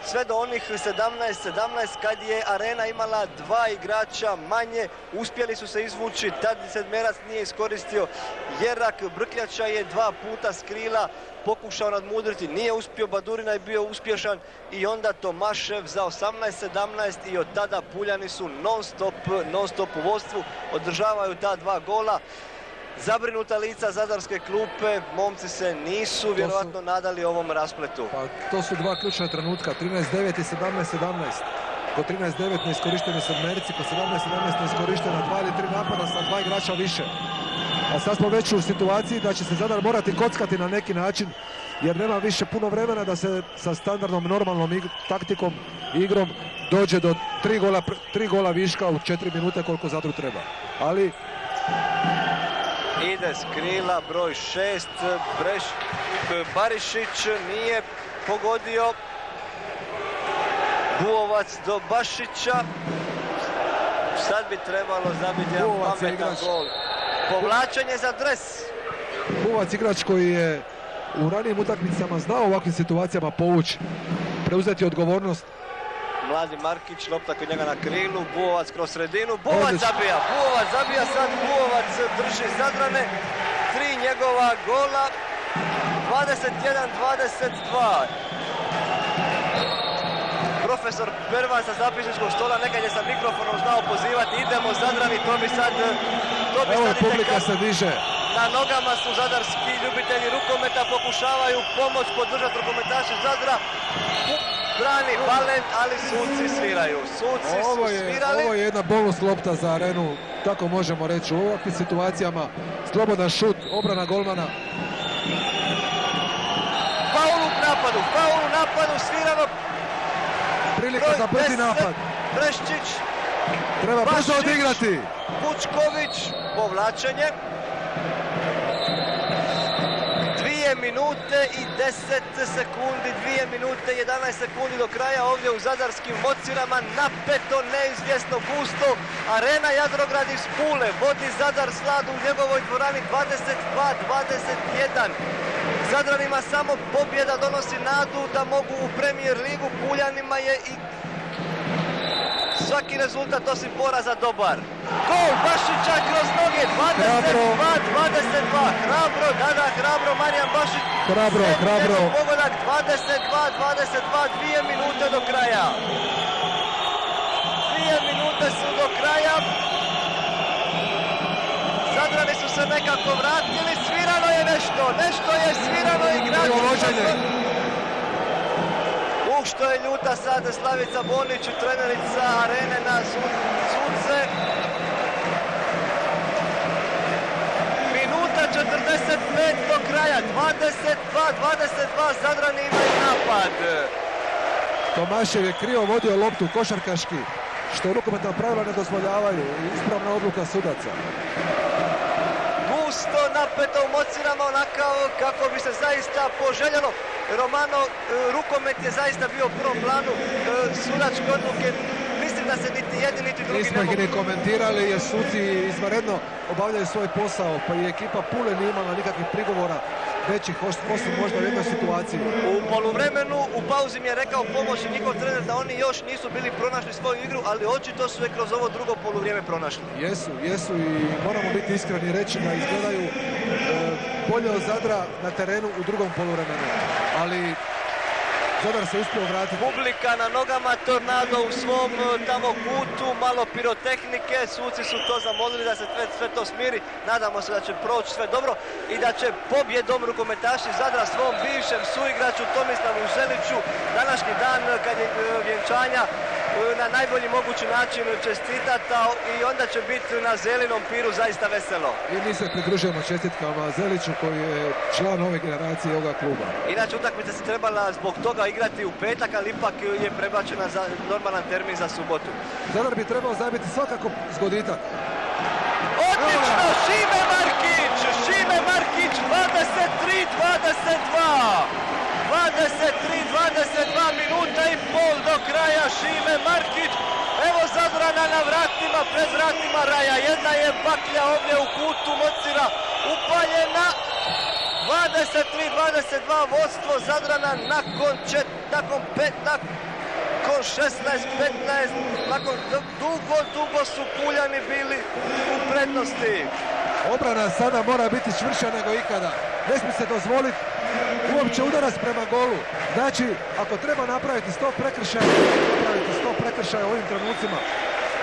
Sve do onih 17-17 kad je Arena imala 2 igrača manje, uspjeli su se izvući, tad sedmerac nije iskoristio. Jerak Brkljača je 2 puta s krila pokušao nadmudriti, nije uspio, Badurina je bio uspješan i onda Tomašev za 18-17 i od tada Puljani su non stop u vodstvu, održavaju ta 2 gola. Zabrinuta lica zadarske klupe, momci se nisu vjerojatno nadali ovom raspletu. Pa to su 2 ključna trenutka, 13-9 i 17-17. Kod 13-9 neiskorišteni sedmerci, kod 17-17 neiskorištena 2 ili 3 napada sa 2 igrača više. A sad smo već u situaciji da će se Zadar morati kockati na neki način, jer nema više puno vremena da se sa standardnom, normalnom taktikom i igrom dođe do 3 gola viška u 4 minute koliko Zadru treba. Ali... Ide s krila broj 6, Barišić nije pogodio. Buovac do Bašića. Sad bi trebalo zabiti jedan pametan gol. Povlačenje za dres. Buovac igrač koji je u ranijim utakmicama znao u ovakvim situacijama povući, preuzeti odgovornost. Mladi Markić, lopta kod njega na krilu, Buovac kroz sredinu, Buovac zabija sad, Buovac drži Zadrane, 3 njegova gola, 21-22. Profesor Pervan sa zapisničkog stola nekad je sa mikrofonom znao pozivati, idemo Zadrani, to bi sad Evo publika se diže. Na nogama su zadarski ljubitelji rukometa, pokušavaju pomoć podržati rukometaše Zadra. Brani Balen, ali suci sviraju. Suci su svirali. Ovo je jedna bonus lopta za Arenu, tako možemo reći. U ovakvim situacijama slobodan šut, obrana golmana. Faul u napadu, svirano. Prilika za brzi napad. Breščić Treba brzo Bašić. odigrati. Vučković, povlačenje. 2 minute i 10 sekundi, 2 minute i 11 sekundi do kraja ovdje u zadarskim Mocirama, napeto, neizvjesno, gusto. Arena Jadrograd iz Pule vodi Zadar Sladu u njegovoj dvorani 22-21. Zadranima samo pobjeda donosi nadu da mogu u Premier ligu, Puljanima je i svaki rezultat osim poraza dobar. Gol Bašića kroz noge, 22-22. Hrabro, hrabro, Marijan Bašić. Hrabro. Pogodak, 22-22, 2 minute do kraja. 2 minute su do kraja. Zadrani su se nekako vratili, svirano je nešto je svirano igrači. Što je ljuta sad Slavica Bonić, trenerica Arene na suce. Minuta 45 do kraja, 22-22, Zadrani imaju napad. Tomašev je krivo vodio loptu košarkaški, što rukometna pravila ne dozvoljavaju. Ispravna odluka sudaca. Gusto, napeto u Mocirama, onako kako bi se zaista poželjelo. Romano, rukomet je zaista bio u prvom planu sudačke odluke. Mislim da se niti jedni niti drugi Nismo ih ni komentirali jer suci izvanredno obavljaju svoj posao, pa i ekipa Pule nije imala nikakvih prigovora većih, osim možda u jednoj situaciji. U poluvremenu, u pauzi mi je rekao pomoćni njihov trener da oni još nisu bili pronašli svoju igru, ali očito su je kroz ovo drugo poluvrijeme pronašli. Jesu i moramo biti iskreni i reći da izgledaju bolje od Zadra na terenu u drugom poluvremenu, ali Zadar se uspio vratiti. Publika na nogama, Tornado u svom tamo kutu, malo pirotehnike, suci su to zamolili da se sve to smiri. Nadamo se da će proći sve dobro i da će pobjedom rukometaši Zadra svom bivšem suigraču Tomislavu Želiću današnji dan kad je vjenčanja na najbolji mogući način čestitati i onda će biti na Zelinom piru zaista veselo. I mi se pridružujemo čestitkama Zeliću koji je član ove generacije ovoga kluba. Inače utakmica se trebala zbog toga igrati u petak, ali ipak je prebačena za normalan termin za subotu. Zadar bi trebao zabiti svakako zgoditak. Odlično, Šime Markić, 23-22. 23-22 minuta i pol do kraja, Šime Markić. Evo Zadrana na vratima, pred vratima Raja. Jedna je baklja ovdje u kutu Mocira upaljena. 23-22 vodstvo Zadrana nakon 16-15, nakon dugo su Puljani bili u prednosti. Obrana sada mora biti čvršća nego ikada. Ne smije se dozvoliti uopće udarac prema golu. Znači, ako treba napraviti 100 prekršaja u ovim trenucima.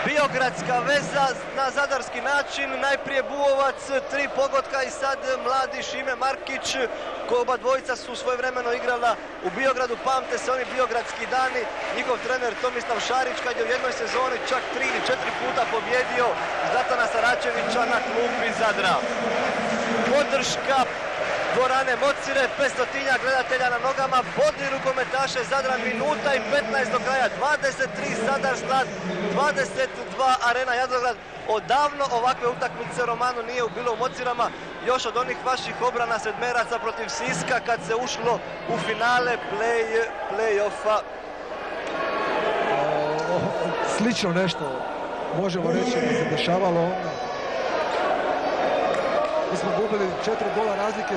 Biogradska veza na zadarski način, najprije Buovac, 3 pogotka i sad mladi Šime Markić, oba dvojica su svojevremeno igrala u Biogradu, pamte se oni biogradski dani, njihov trener Tomislav Šarić kad je u jednoj sezoni čak 3 ili 4 puta pobjedio Zlatana Saračevića na klupi Zadra. Podrška dvorane Mocire, 500 gledatelja na nogama, vodi rukometaše Zadra, minuta i 15 do kraja, 23 Zadar Slad, 22 Arena Jadrograd. Odavno ovakve utakmice Romano nije bilo u Mocirama, još od onih vaših obrana sedmeraca protiv Siska kad se ušlo u finale play-offa. Slično nešto možemo reći da se dešavalo onda. Mi smo gubili 4 gola razlike,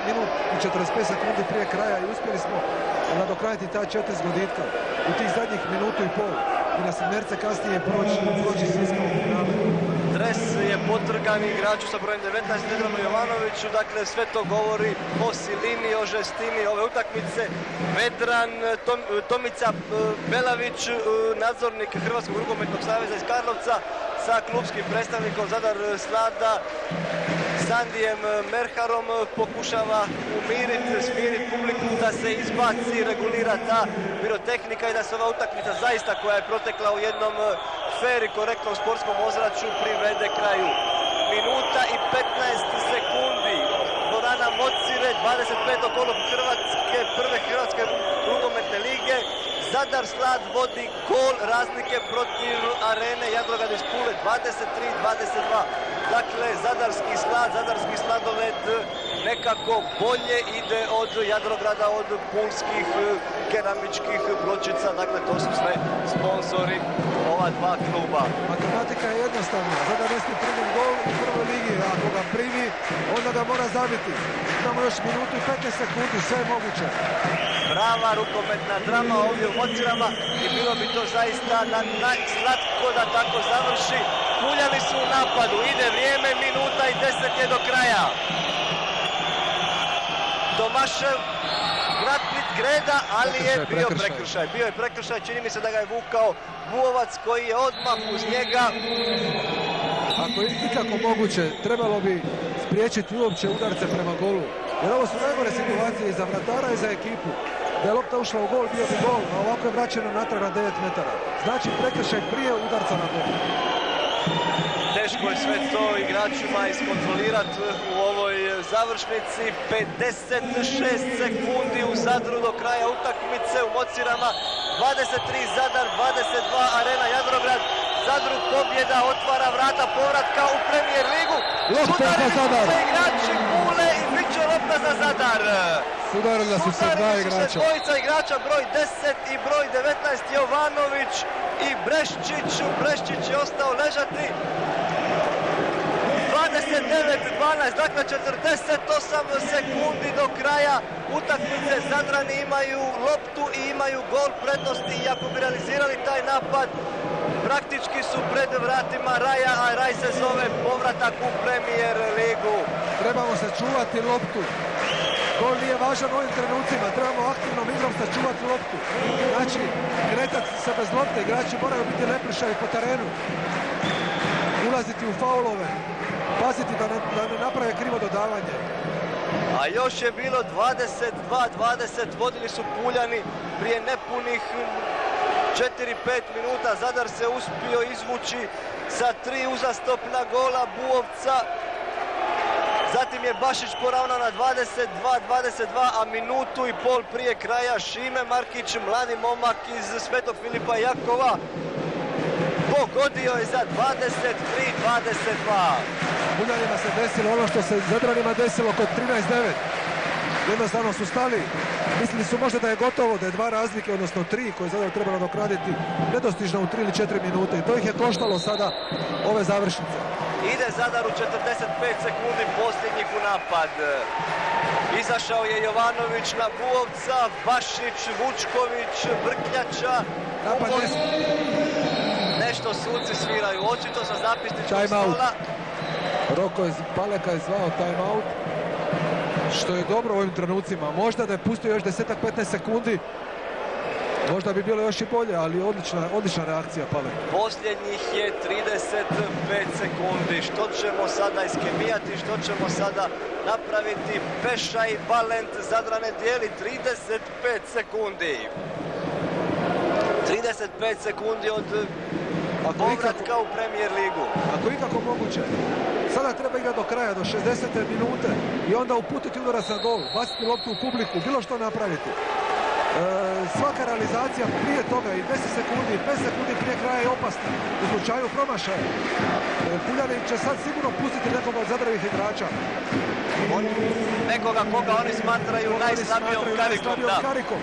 minut i 45 sekundi prije kraja i uspjeli smo nadoknaditi ta 4 zgoditka u tih zadnjih minutu i pol i na sedmerce kasnije proći Siska u finalu. Dres je potrgan igraču sa brojem 19 Vedranu Jovanoviću, dakle sve to govori o silini, o žestini ove utakmice. Vedran, Tomica Belavić, nadzornik Hrvatskog rukometnog saveza iz Karlovca sa klubskim predstavnikom Zadar Slada, Sandijem Merharom pokušava smiriti publiku da se izbaci, regulira ta pirotehnika i da se ova utakmica zaista koja je protekla u jednom fair i korektnom sportskom ozračju privede kraju. Minuta i 15 sekundi. Dvorana Mocire, 25. kolo prve Hrvatske rukometne lige. Zadar Slad vodi gol razlike protiv Arene Jadrograd iz Pule 23-22. Dakle, Zadarski Sladoled nekako bolje ide od Jadrograda, od pulskih keramičkih pločica. Dakle, to su sve sponzori ova dva kluba. Matematika je jednostavna. Zadar ne smije primiti gol u prvoj ligi, a ako ga primi, onda ga mora zabiti. Imamo još minutu i 15 sekundi, sve je moguće. Prava rukometna drama ovdje u Mocirama i bilo bi to zaista slatko da tako završi. Puljani su u napadu, ide vrijeme, minuta i 10 je do kraja. Tomašev Gratnik Greda, ali je bio prekršaj. Bio je prekršaj, čini mi se da ga je vukao Buovac koji je odmah uz njega. Ako je ikako moguće, trebalo bi spriječiti uopće udarce prema golu. Jer ovo su najgore situacije i za vratara i za ekipu. Da je lopta ušla u gol, bio bi gol, a ovako je vraćeno natrag na 9 metara. Znači prekršaj prije udarca na gol. Teško je sve to igračima iskontrolirati u ovoj završnici. 56 sekundi u Zadru do kraja utakmice u Mocirama. 23 Zadar, 22 Arena Jadrograd. Zadru pobjeda, otvara vrata povratka u Premier ligu. Lopta za Zadar. Igrači Pule i bit će lopta za Zadar. Sudarili su se dva igrača. Dvojica igrača, broj 10 i broj 19 Jovanović i Breščić. Breščić je ostao ležati. 29-12, dakle 48 sekundi do kraja utakmice. Zadrani imaju loptu i imaju gol prednosti i ako bi realizirali taj napad, praktički su pred vratima raja, a raj se zove povratak u Premier ligu. Trebamo sačuvati loptu. Gol nije važan u ovim trenucima, trebamo aktivnom igrom sačuvati loptu. Znači, kretati se bez lopte, igrači moraju biti lepršavi po terenu. Ulaziti u faulove, paziti da ne naprave krivo dodavanje. A još je bilo 22-20, vodili su Puljani prije nepunih 4-5 minuta. Zadar se uspio izvući sa 3 uzastopna gola Buovca. Zatim je Bašić poravnao na 22-22, a minutu i pol prije kraja Šime Markić, mladi momak iz Svetog Filipa Jakova, pogodio je za 23-22. Puljanima se desilo ono što se Zadranima desilo kod 13-9. Jednostavno su stali. Mislili su možda da je gotovo, da je 2 razlike, odnosno 3 koje Zadar trebalo nadoknaditi nedostižno u 3 ili 4 minute. I to ih je koštalo sada ove završnice. Ide Zadar u 45 sekundi posljednjih u napad. Izašao je Jovanović na Buovca, Bašić, Vučković, Brkljača. Napad Nešto suci sviraju, očito sa zapisničkog stola. Roko Paleka je zvao time-out, što je dobro u ovim trenucima. Možda da je pustio još 10-15 sekundi, možda bi bilo još i bolje, ali odlična reakcija Paleka. Posljednjih je 35 sekundi. Što ćemo sada iskemijati, što ćemo sada napraviti? Peša i Balent Zadrane dijeli 35 sekundi. 35 sekundi od povratka u Premier ligu. Ako ikako moguće, sada treba igrati do kraja, do 60. minute i onda uputiti udarac na gol, baciti loptu u publiku, bilo što napraviti. Svaka realizacija prije toga i 10 sekundi prije kraja je opasna u slučaju promašaja. Puljani će sad sigurno pustiti nekoga od Zadravih igrača. Nekoga koga oni smatraju najslabijom karikom.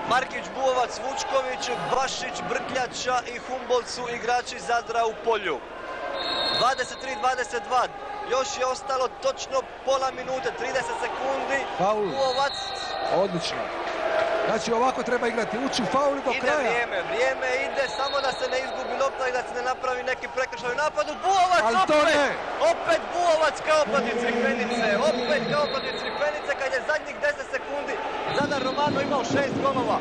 Markić, Buovac, Vučković, Bašić, Brkljača i Humboldt su igrači Zadra u polju. 23-22, još je ostalo točno pola minute, 30 sekundi. Buovac. Odlično. Znači ovako treba igrati, ući u faul do kraja. Ide vrijeme ide, samo da se ne izgubi lopta i da se ne napravi neki prekršaj u napadu. Buovac opet Buovac kao protiv Crikvenice, kad je zadnjih 10 sekundi Zadar Romano imao 6 golova.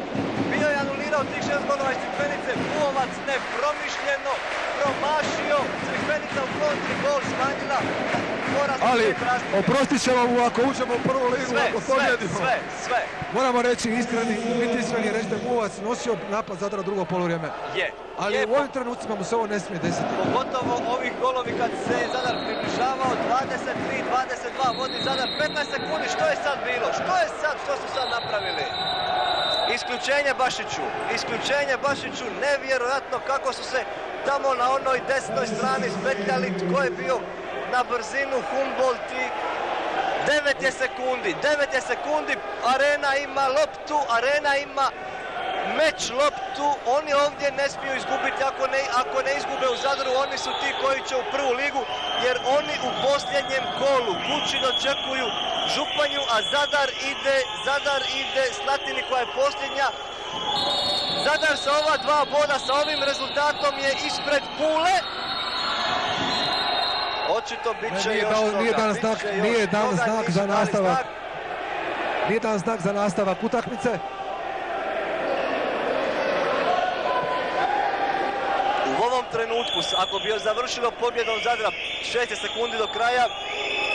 Bio je anulirao tih 6 golova iz Crikvenice, Buovac nepromišljeno promašio, Crikvenica u kontri gol smanjila poraz. Ali oprostit ćemo mu ako uđemo u prvu ligu, ako pobjedimo. Sve. Moramo reći biti iskreni, reći da je Muvac nosio napad Zadra drugo poluvrijeme. Ali u ovim trenucima mu se ovo ne smije desiti. Pogotovo ovih golovi kad se Zadar približavao, 23-22, vodi Zadar 15 sekundi. Što je sad bilo? Što su sad napravili? Isključenje Bašiću, nevjerojatno kako su se tamo na onoj desnoj strani spetljali, tko je bio na brzinu, Humboldt i 9 je sekundi, Arena ima loptu, Arena ima meč loptu, oni ovdje ne smiju izgubiti, ako ne izgube u Zadru, oni su ti koji će u prvu ligu, jer oni u posljednjem kolu kući dočekuju Županju, a Zadar ide Slatini koja je posljednja. Zadar sa ova 2 boda, sa ovim rezultatom je ispred Pule. Očito bit će još toga. Nije dan znak za nastavak. Nije dan znak za nastavak utakmice. U ovom trenutku, ako bi još završilo pobjedom Zadra 6 sekundi do kraja,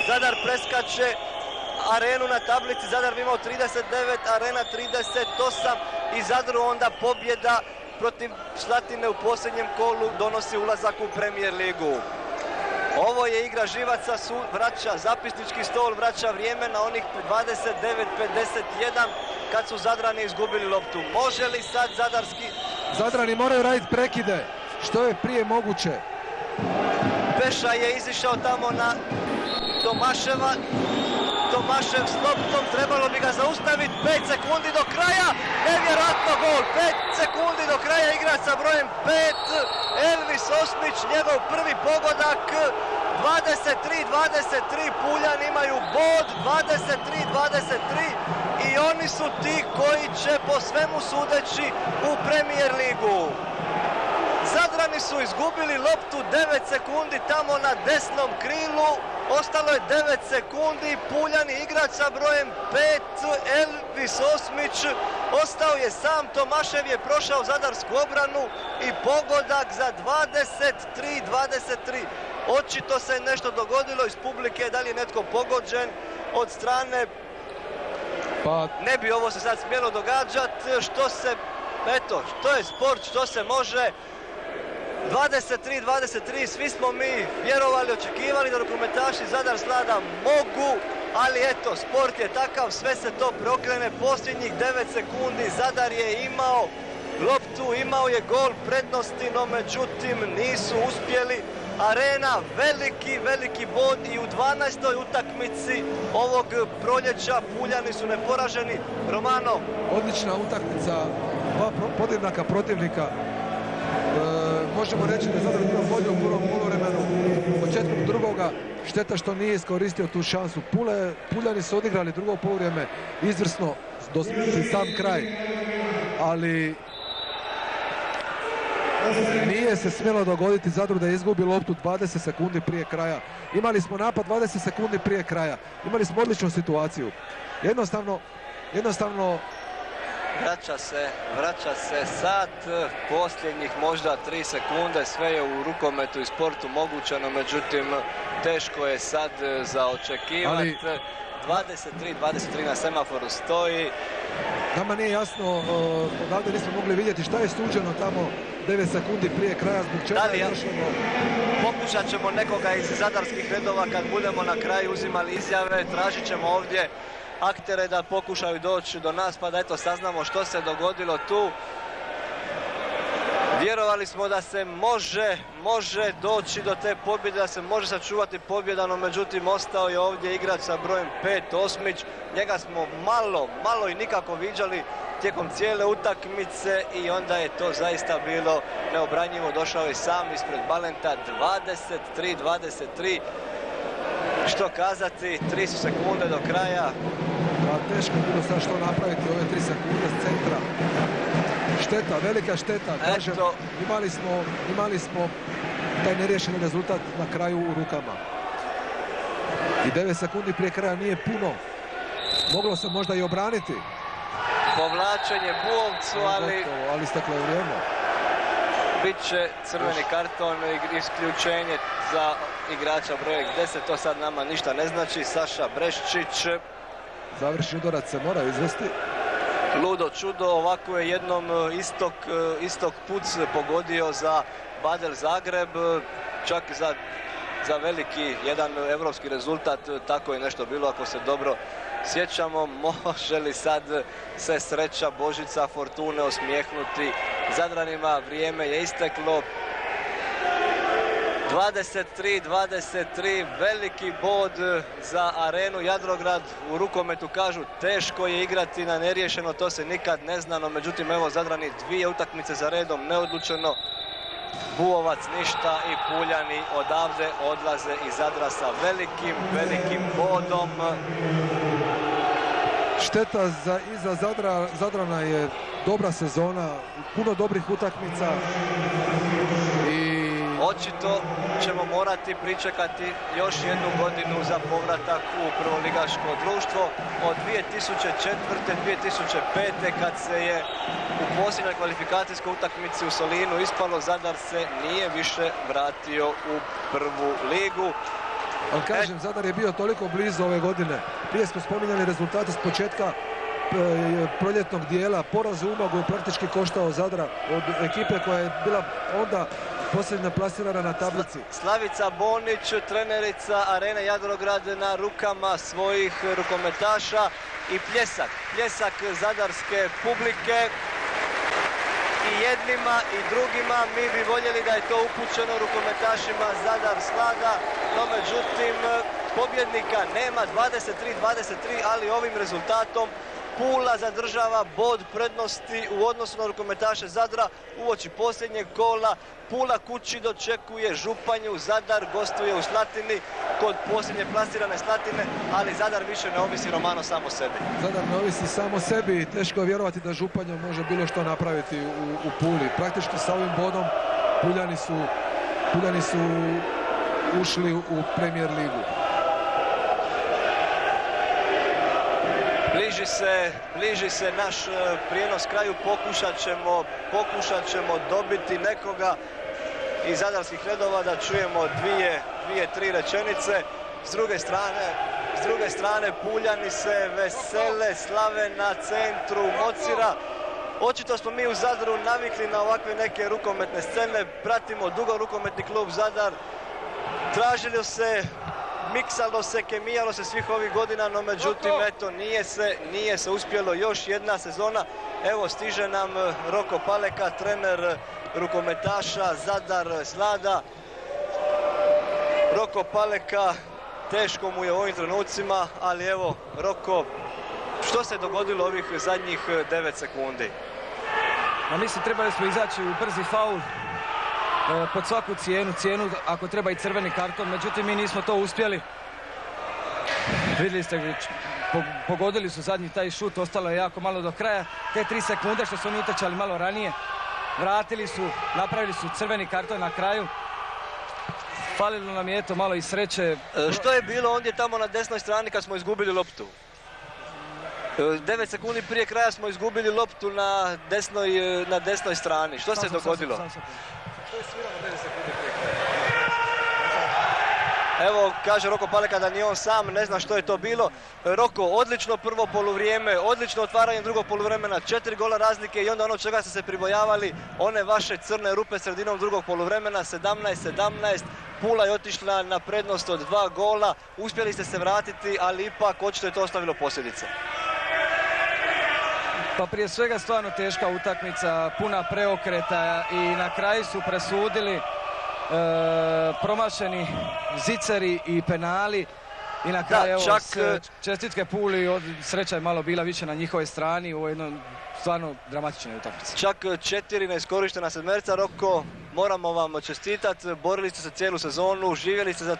Zadar preskače Arenu na tablici, Zadar bi imao 39, Arena 38 i Zadru onda pobjeda protiv Slatine u posljednjem kolu donosi ulazak u Premier ligu. Ovo je igra živaca, vraća zapisnički stol, vraća vrijeme na onih 29-51 kad su Zadrani izgubili loptu. Može li sad Zadrani moraju raditi prekide, što je prije moguće. Peša je izišao tamo na Tomaševa. Tomašev s loptom, trebalo bi ga zaustaviti, 5 sekundi do kraja, nevjerojatno gol, 5 sekundi do kraja, igrač sa brojem 5, Elvis Osmić, njegov prvi pogodak, 23-23, Puljani imaju bod, 23-23 i oni su ti koji će po svemu sudeći u Premier ligu. Zadrani su izgubili loptu 9 sekundi tamo na desnom krilu, ostalo je 9 sekundi, Puljani igrač sa brojem 5, Elvis Osmić, ostao je sam, Tomašev je prošao zadarsku obranu i pogodak za 23-23. Očito se nešto dogodilo iz publike, da li je netko pogođen od strane, ne bi ovo se sad smjelo događati, to je sport, što se može. 23-23, svi smo mi vjerovali, očekivali da rukometaši Zadar Slada mogu, ali eto, sport je takav, sve se to preokrene, posljednjih 9 sekundi, Zadar je imao loptu, imao je gol prednosti, no međutim nisu uspjeli. Arena, veliki bod i u 12. utakmici ovog proljeća Puljani su neporaženi. Romano. Odlična utakmica, 2 podjednaka protivnika. Možemo reći da je Zadar bio bolje u prvom poluvremenu, početkom drugoga, šteta što nije iskoristio tu šansu. Puljani su odigrali drugo poluvrijeme izvrsno do sam kraj, ali nije se smjelo dogoditi Zadru da izgubi loptu 20 sekundi prije kraja. Imali smo napad 20 sekundi prije kraja, imali smo odličnu situaciju. Jednostavno Vraća se sat, posljednjih možda 3 sekunde, sve je u rukometu i sportu moguće, no međutim teško je sad za očekivati. 23 na semaforu stoji. Nama nije jasno, odavde nismo mogli vidjeti šta je suđeno tamo 9 sekundi prije kraja, zbog čega je došlo. Pokušat ćemo nekoga iz zadarskih redova kad budemo na kraju uzimali izjave, tražit ćemo ovdje aktere da pokušaju doći do nas pa da eto saznamo što se dogodilo tu. Vjerovali smo da se može doći do te pobjede, da se može sačuvati pobjeda, no međutim ostao je ovdje igrač sa brojem 5, Osmić. Njega smo malo i nikako viđali tijekom cijele utakmice i onda je to zaista bilo neobranjivo. Došao je sam ispred Balenta, 23-23. Što kazati, 3 su sekunde do kraja. Teško je bilo sad što napraviti ove 3 sekunde s centra. Šteta, velika šteta. Kažem, imali smo taj neriješeni rezultat na kraju u rukama. I 9 sekundi prije kraja nije puno. Moglo se možda i obraniti. Povlačenje Buovcu, ali isteklo je vrijeme. bit će crveni karton i isključenje za igrača broj 10, to sad nama ništa ne znači. Saša Breščić. Završni udarac se mora izvesti. Ludo čudo, ovako je jednom istok puc pogodio za Badel Zagreb, čak za veliki jedan evropski rezultat, tako je nešto bilo ako se dobro sjećamo. Može li sad se sreća Božica Fortune osmijehnuti Zadranima? Vrijeme je isteklo. 23-23, veliki bod za Arenu Jadrograd. U rukometu kažu teško je igrati na neriješeno, to se nikad ne zna, no međutim evo Zadrani 2 utakmice za redom neodlučeno. Buovac ništa i Puljani odavde odlaze iz Zadra sa velikim bodom. Šteta i za Zadrana je dobra sezona, puno dobrih utakmica i očito ćemo morati pričekati još jednu godinu za povratak u prvoligaško društvo. Od 2004. 2005. kad se je u posljednjoj kvalifikacijskoj utakmici u Solinu ispalo, Zadar se nije više vratio u prvu ligu. Ali kažem, Zadar je bio toliko blizu ove godine. Prije smo spominjali rezultate s početka proljetnog dijela. Poraz u Umagu je praktički koštao Zadra od ekipe koja je bila onda posljednja plasirana na tablici. Slavica Bonić, trenerica Arene Jadrograd, na rukama svojih rukometaša i pljesak zadarske publike. I jednima i drugima mi bi voljeli da je to upućeno rukometašima Zadar Slada, no međutim pobjednika nema. 23-23, ali ovim rezultatom Pula zadržava bod prednosti u odnosu na rukometaše Zadra uoči posljednjeg kola. Pula kući dočekuje Županju, Zadar gostuje u Slatini kod posljednje plasirane Slatine, ali Zadar više ne ovisi Romano samo sebi. Zadar ne ovisi samo sebi i teško je vjerovati da Županja može bilo što napraviti u Puli. Praktički sa ovim bodom Puljani su ušli u Premier ligu. Bliži se naš prijenos kraju, pokušat ćemo dobiti nekoga iz zadarskih redova da čujemo dvije, tri rečenice. S druge strane Puljani se vesele, slave na centru Mocira. Očito smo mi u Zadru navikli na ovakve neke rukometne scene, pratimo dugo rukometni klub Zadar, tražilo se, miksalo se, kemijalo se svih ovih godina, no međutim eto nije se uspjelo. Još jedna sezona, evo stiže nam Roko Paleka, trener rukometaša Zadar Slada. Roko Paleka, teško mu je u ovim trenucima, ali evo Roko, što se dogodilo ovih zadnjih 9 sekundi? Mislim, trebali smo izaći u brzi faul pod svaku cijenu, ako treba i crveni karton, međutim mi nismo to uspjeli. Vidjeli ste, pogodili su zadnji taj šut, ostalo je jako malo do kraja. Te 3 sekunde što su oni utrčali malo ranije, vratili su, napravili su crveni karton na kraju. Falilo nam je eto malo i sreće. Što je bilo ondje tamo na desnoj strani kad smo izgubili loptu? 9 sekundi prije kraja smo izgubili loptu na desnoj strani. Što se dogodilo? Evo, kaže Roko Paleka da ni on sam ne zna što je to bilo. Roko, odlično prvo poluvrijeme, odlično otvaranje drugog poluvremena, 4 gola razlike i onda ono čega ste se pribojavali, one vaše crne rupe sredinom drugog poluvremena, 17-17. Pula je otišla na prednost od 2 gola, uspjeli ste se vratiti, ali ipak očito je to ostavilo posljedice. Pa prije svega stvarno teška utakmica, puna preokreta i na kraju su presudili promašeni ziceri i penali i na kraju čestitke Puli, sreća je malo bila više na njihovoj strani u jednoj stvarno dramatičnoj utakmici. Čak 4 neiskorištena sedmerca, Roko, moramo vam čestitati, borili ste se cijelu sezonu, živjeli ste za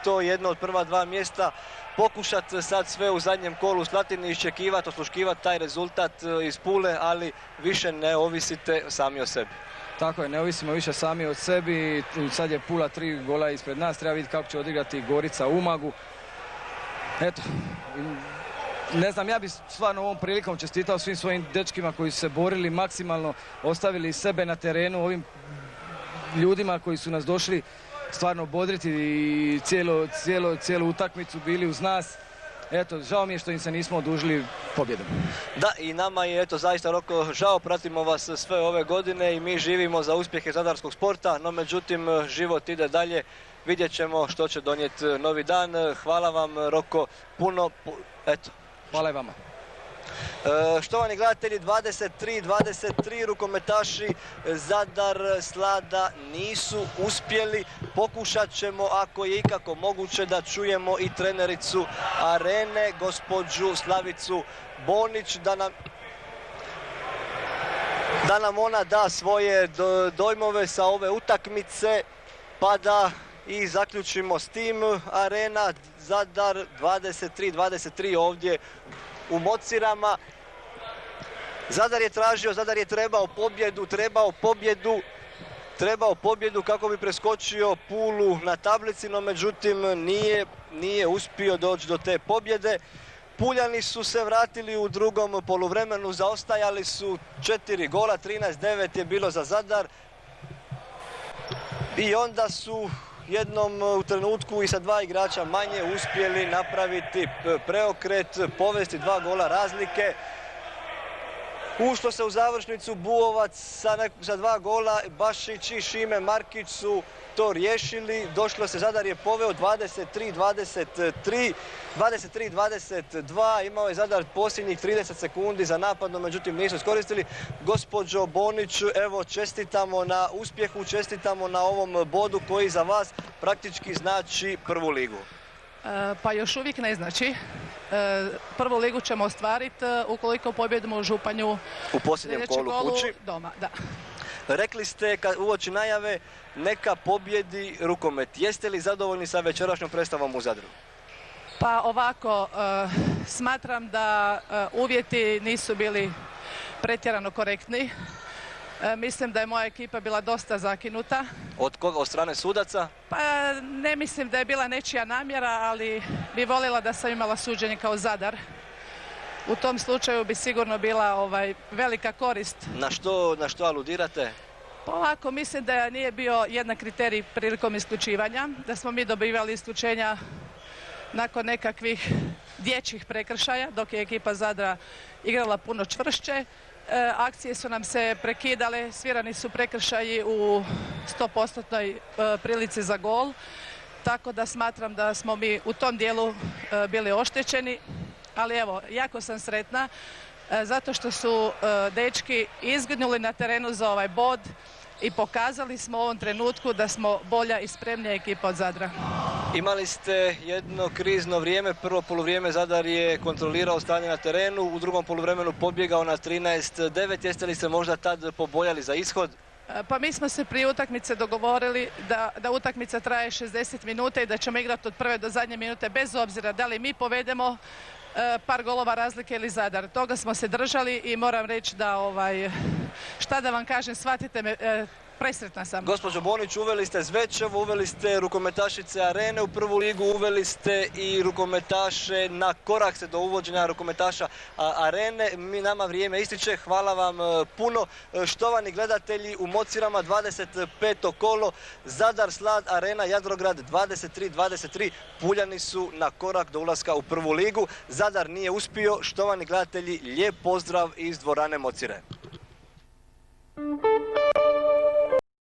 to jedno od prva 2 mjesta. Pokušati sad sve u zadnjem kolu u Slatini iščekivati, osluškivati taj rezultat iz Pule, ali više ne ovisite sami o sebi. Tako je, ne ovisimo više sami od sebi. Sad je Pula 3 gola ispred nas, treba vidjeti kako će odigrati Gorica u Umagu. Eto, Ne znam, ja bih stvarno ovom prilikom čestitao svim svojim dečkima koji su se borili maksimalno, ostavili sebe na terenu, ovim ljudima koji su nas došli stvarno bodriti i cijelu utakmicu bili uz nas. Eto, žao mi je što im se nismo odužili pobjedom. Da, i nama je eto zaista Roko žao, pratimo vas sve ove godine i mi živimo za uspjehe zadarskog sporta, no međutim život ide dalje, vidjet ćemo što će donijeti novi dan. Hvala vam Roko puno, eto. Hvala i vama. Štovani gledatelji, 23-23 rukometaši Zadar Slada nisu uspjeli. Pokušat ćemo, ako je ikako moguće, da čujemo i trenericu Arene, gospođu Slavicu Bonić, da nam ona da svoje dojmove sa ove utakmice, pa da i zaključimo s tim. Arena Zadar 23-23 ovdje u Mocirama. Zadar je tražio, Zadar je trebao pobjedu kako bi preskočio Pulu na tablici, no međutim nije uspio doći do te pobjede. Puljani su se vratili u drugom poluvremenu, zaostajali su 4 gola, 13-9 je bilo za Zadar. I onda su jednom u trenutku i sa 2 igrača manje uspjeli napraviti preokret, povesti 2 gola razlike. Ušlo se u završnicu, Buovac sa 2 gola, Bašić i Šime Markić su to riješili. Došlo se, Zadar je poveo 23-22, imao je Zadar posljednjih 30 sekundi za napad, no međutim nisu iskoristili. Gospođo Bonić, evo čestitamo na uspjehu, čestitamo na ovom bodu koji za vas praktički znači prvu ligu. Pa još uvijek ne znači. Prvu ligu ćemo ostvariti ukoliko pobjedimo u Županju u posljednjem kolu kući. Doma, da. Rekli ste uoči najave neka pobjedi rukomet. Jeste li zadovoljni sa večerašnjom predstavom u Zadru? Pa ovako, smatram da uvjeti nisu bili pretjerano korektni. Mislim da je moja ekipa bila dosta zakinuta. Od koga? Od strane sudaca? Pa ne mislim da je bila nečija namjera, ali bi voljela da sam imala suđenje kao Zadar. U tom slučaju bi sigurno bila velika korist. Na što aludirate? Pa ovako, mislim da nije bio jednak kriterij prilikom isključivanja, da smo mi dobivali isključenja nakon nekakvih dječjih prekršaja, dok je ekipa Zadra igrala puno čvršće. Akcije su nam se prekidale, svirani su prekršaji u 100% prilici za gol, tako da smatram da smo mi u tom dijelu bili oštećeni. Ali evo, jako sam sretna zato što su dečki izginuli na terenu za ovaj bod i pokazali smo u ovom trenutku da smo bolja i spremnija ekipa od Zadra. Imali ste jedno krizno vrijeme, prvo poluvrijeme Zadar je kontrolirao stanje na terenu, u drugom poluvremenu pobjegao na 13-9, jeste li se možda tad pobojali za ishod? Pa mi smo se prije utakmice dogovorili da utakmica traje 60 minuta i da ćemo igrati od prve do zadnje minute bez obzira da li mi povedemo par golova razlike ili Zadar. Toga smo se držali i moram reći da šta da vam kažem, shvatite me, presretna sam. Gospođo Bonić, uveli ste Zvečevo, uveli ste rukometašice Arene u prvu ligu, uveli ste i rukometaše, na korak se do uvođenja rukometaša Arene. Nama vrijeme ističe, hvala vam puno. Štovani gledatelji, u Mocirama 25. kolo, Zadar Slad Arena Jadrograd 23-23, Puljani su na korak do ulaska u prvu ligu. Zadar nije uspio, štovani gledatelji, lijep pozdrav iz dvorane Mocire.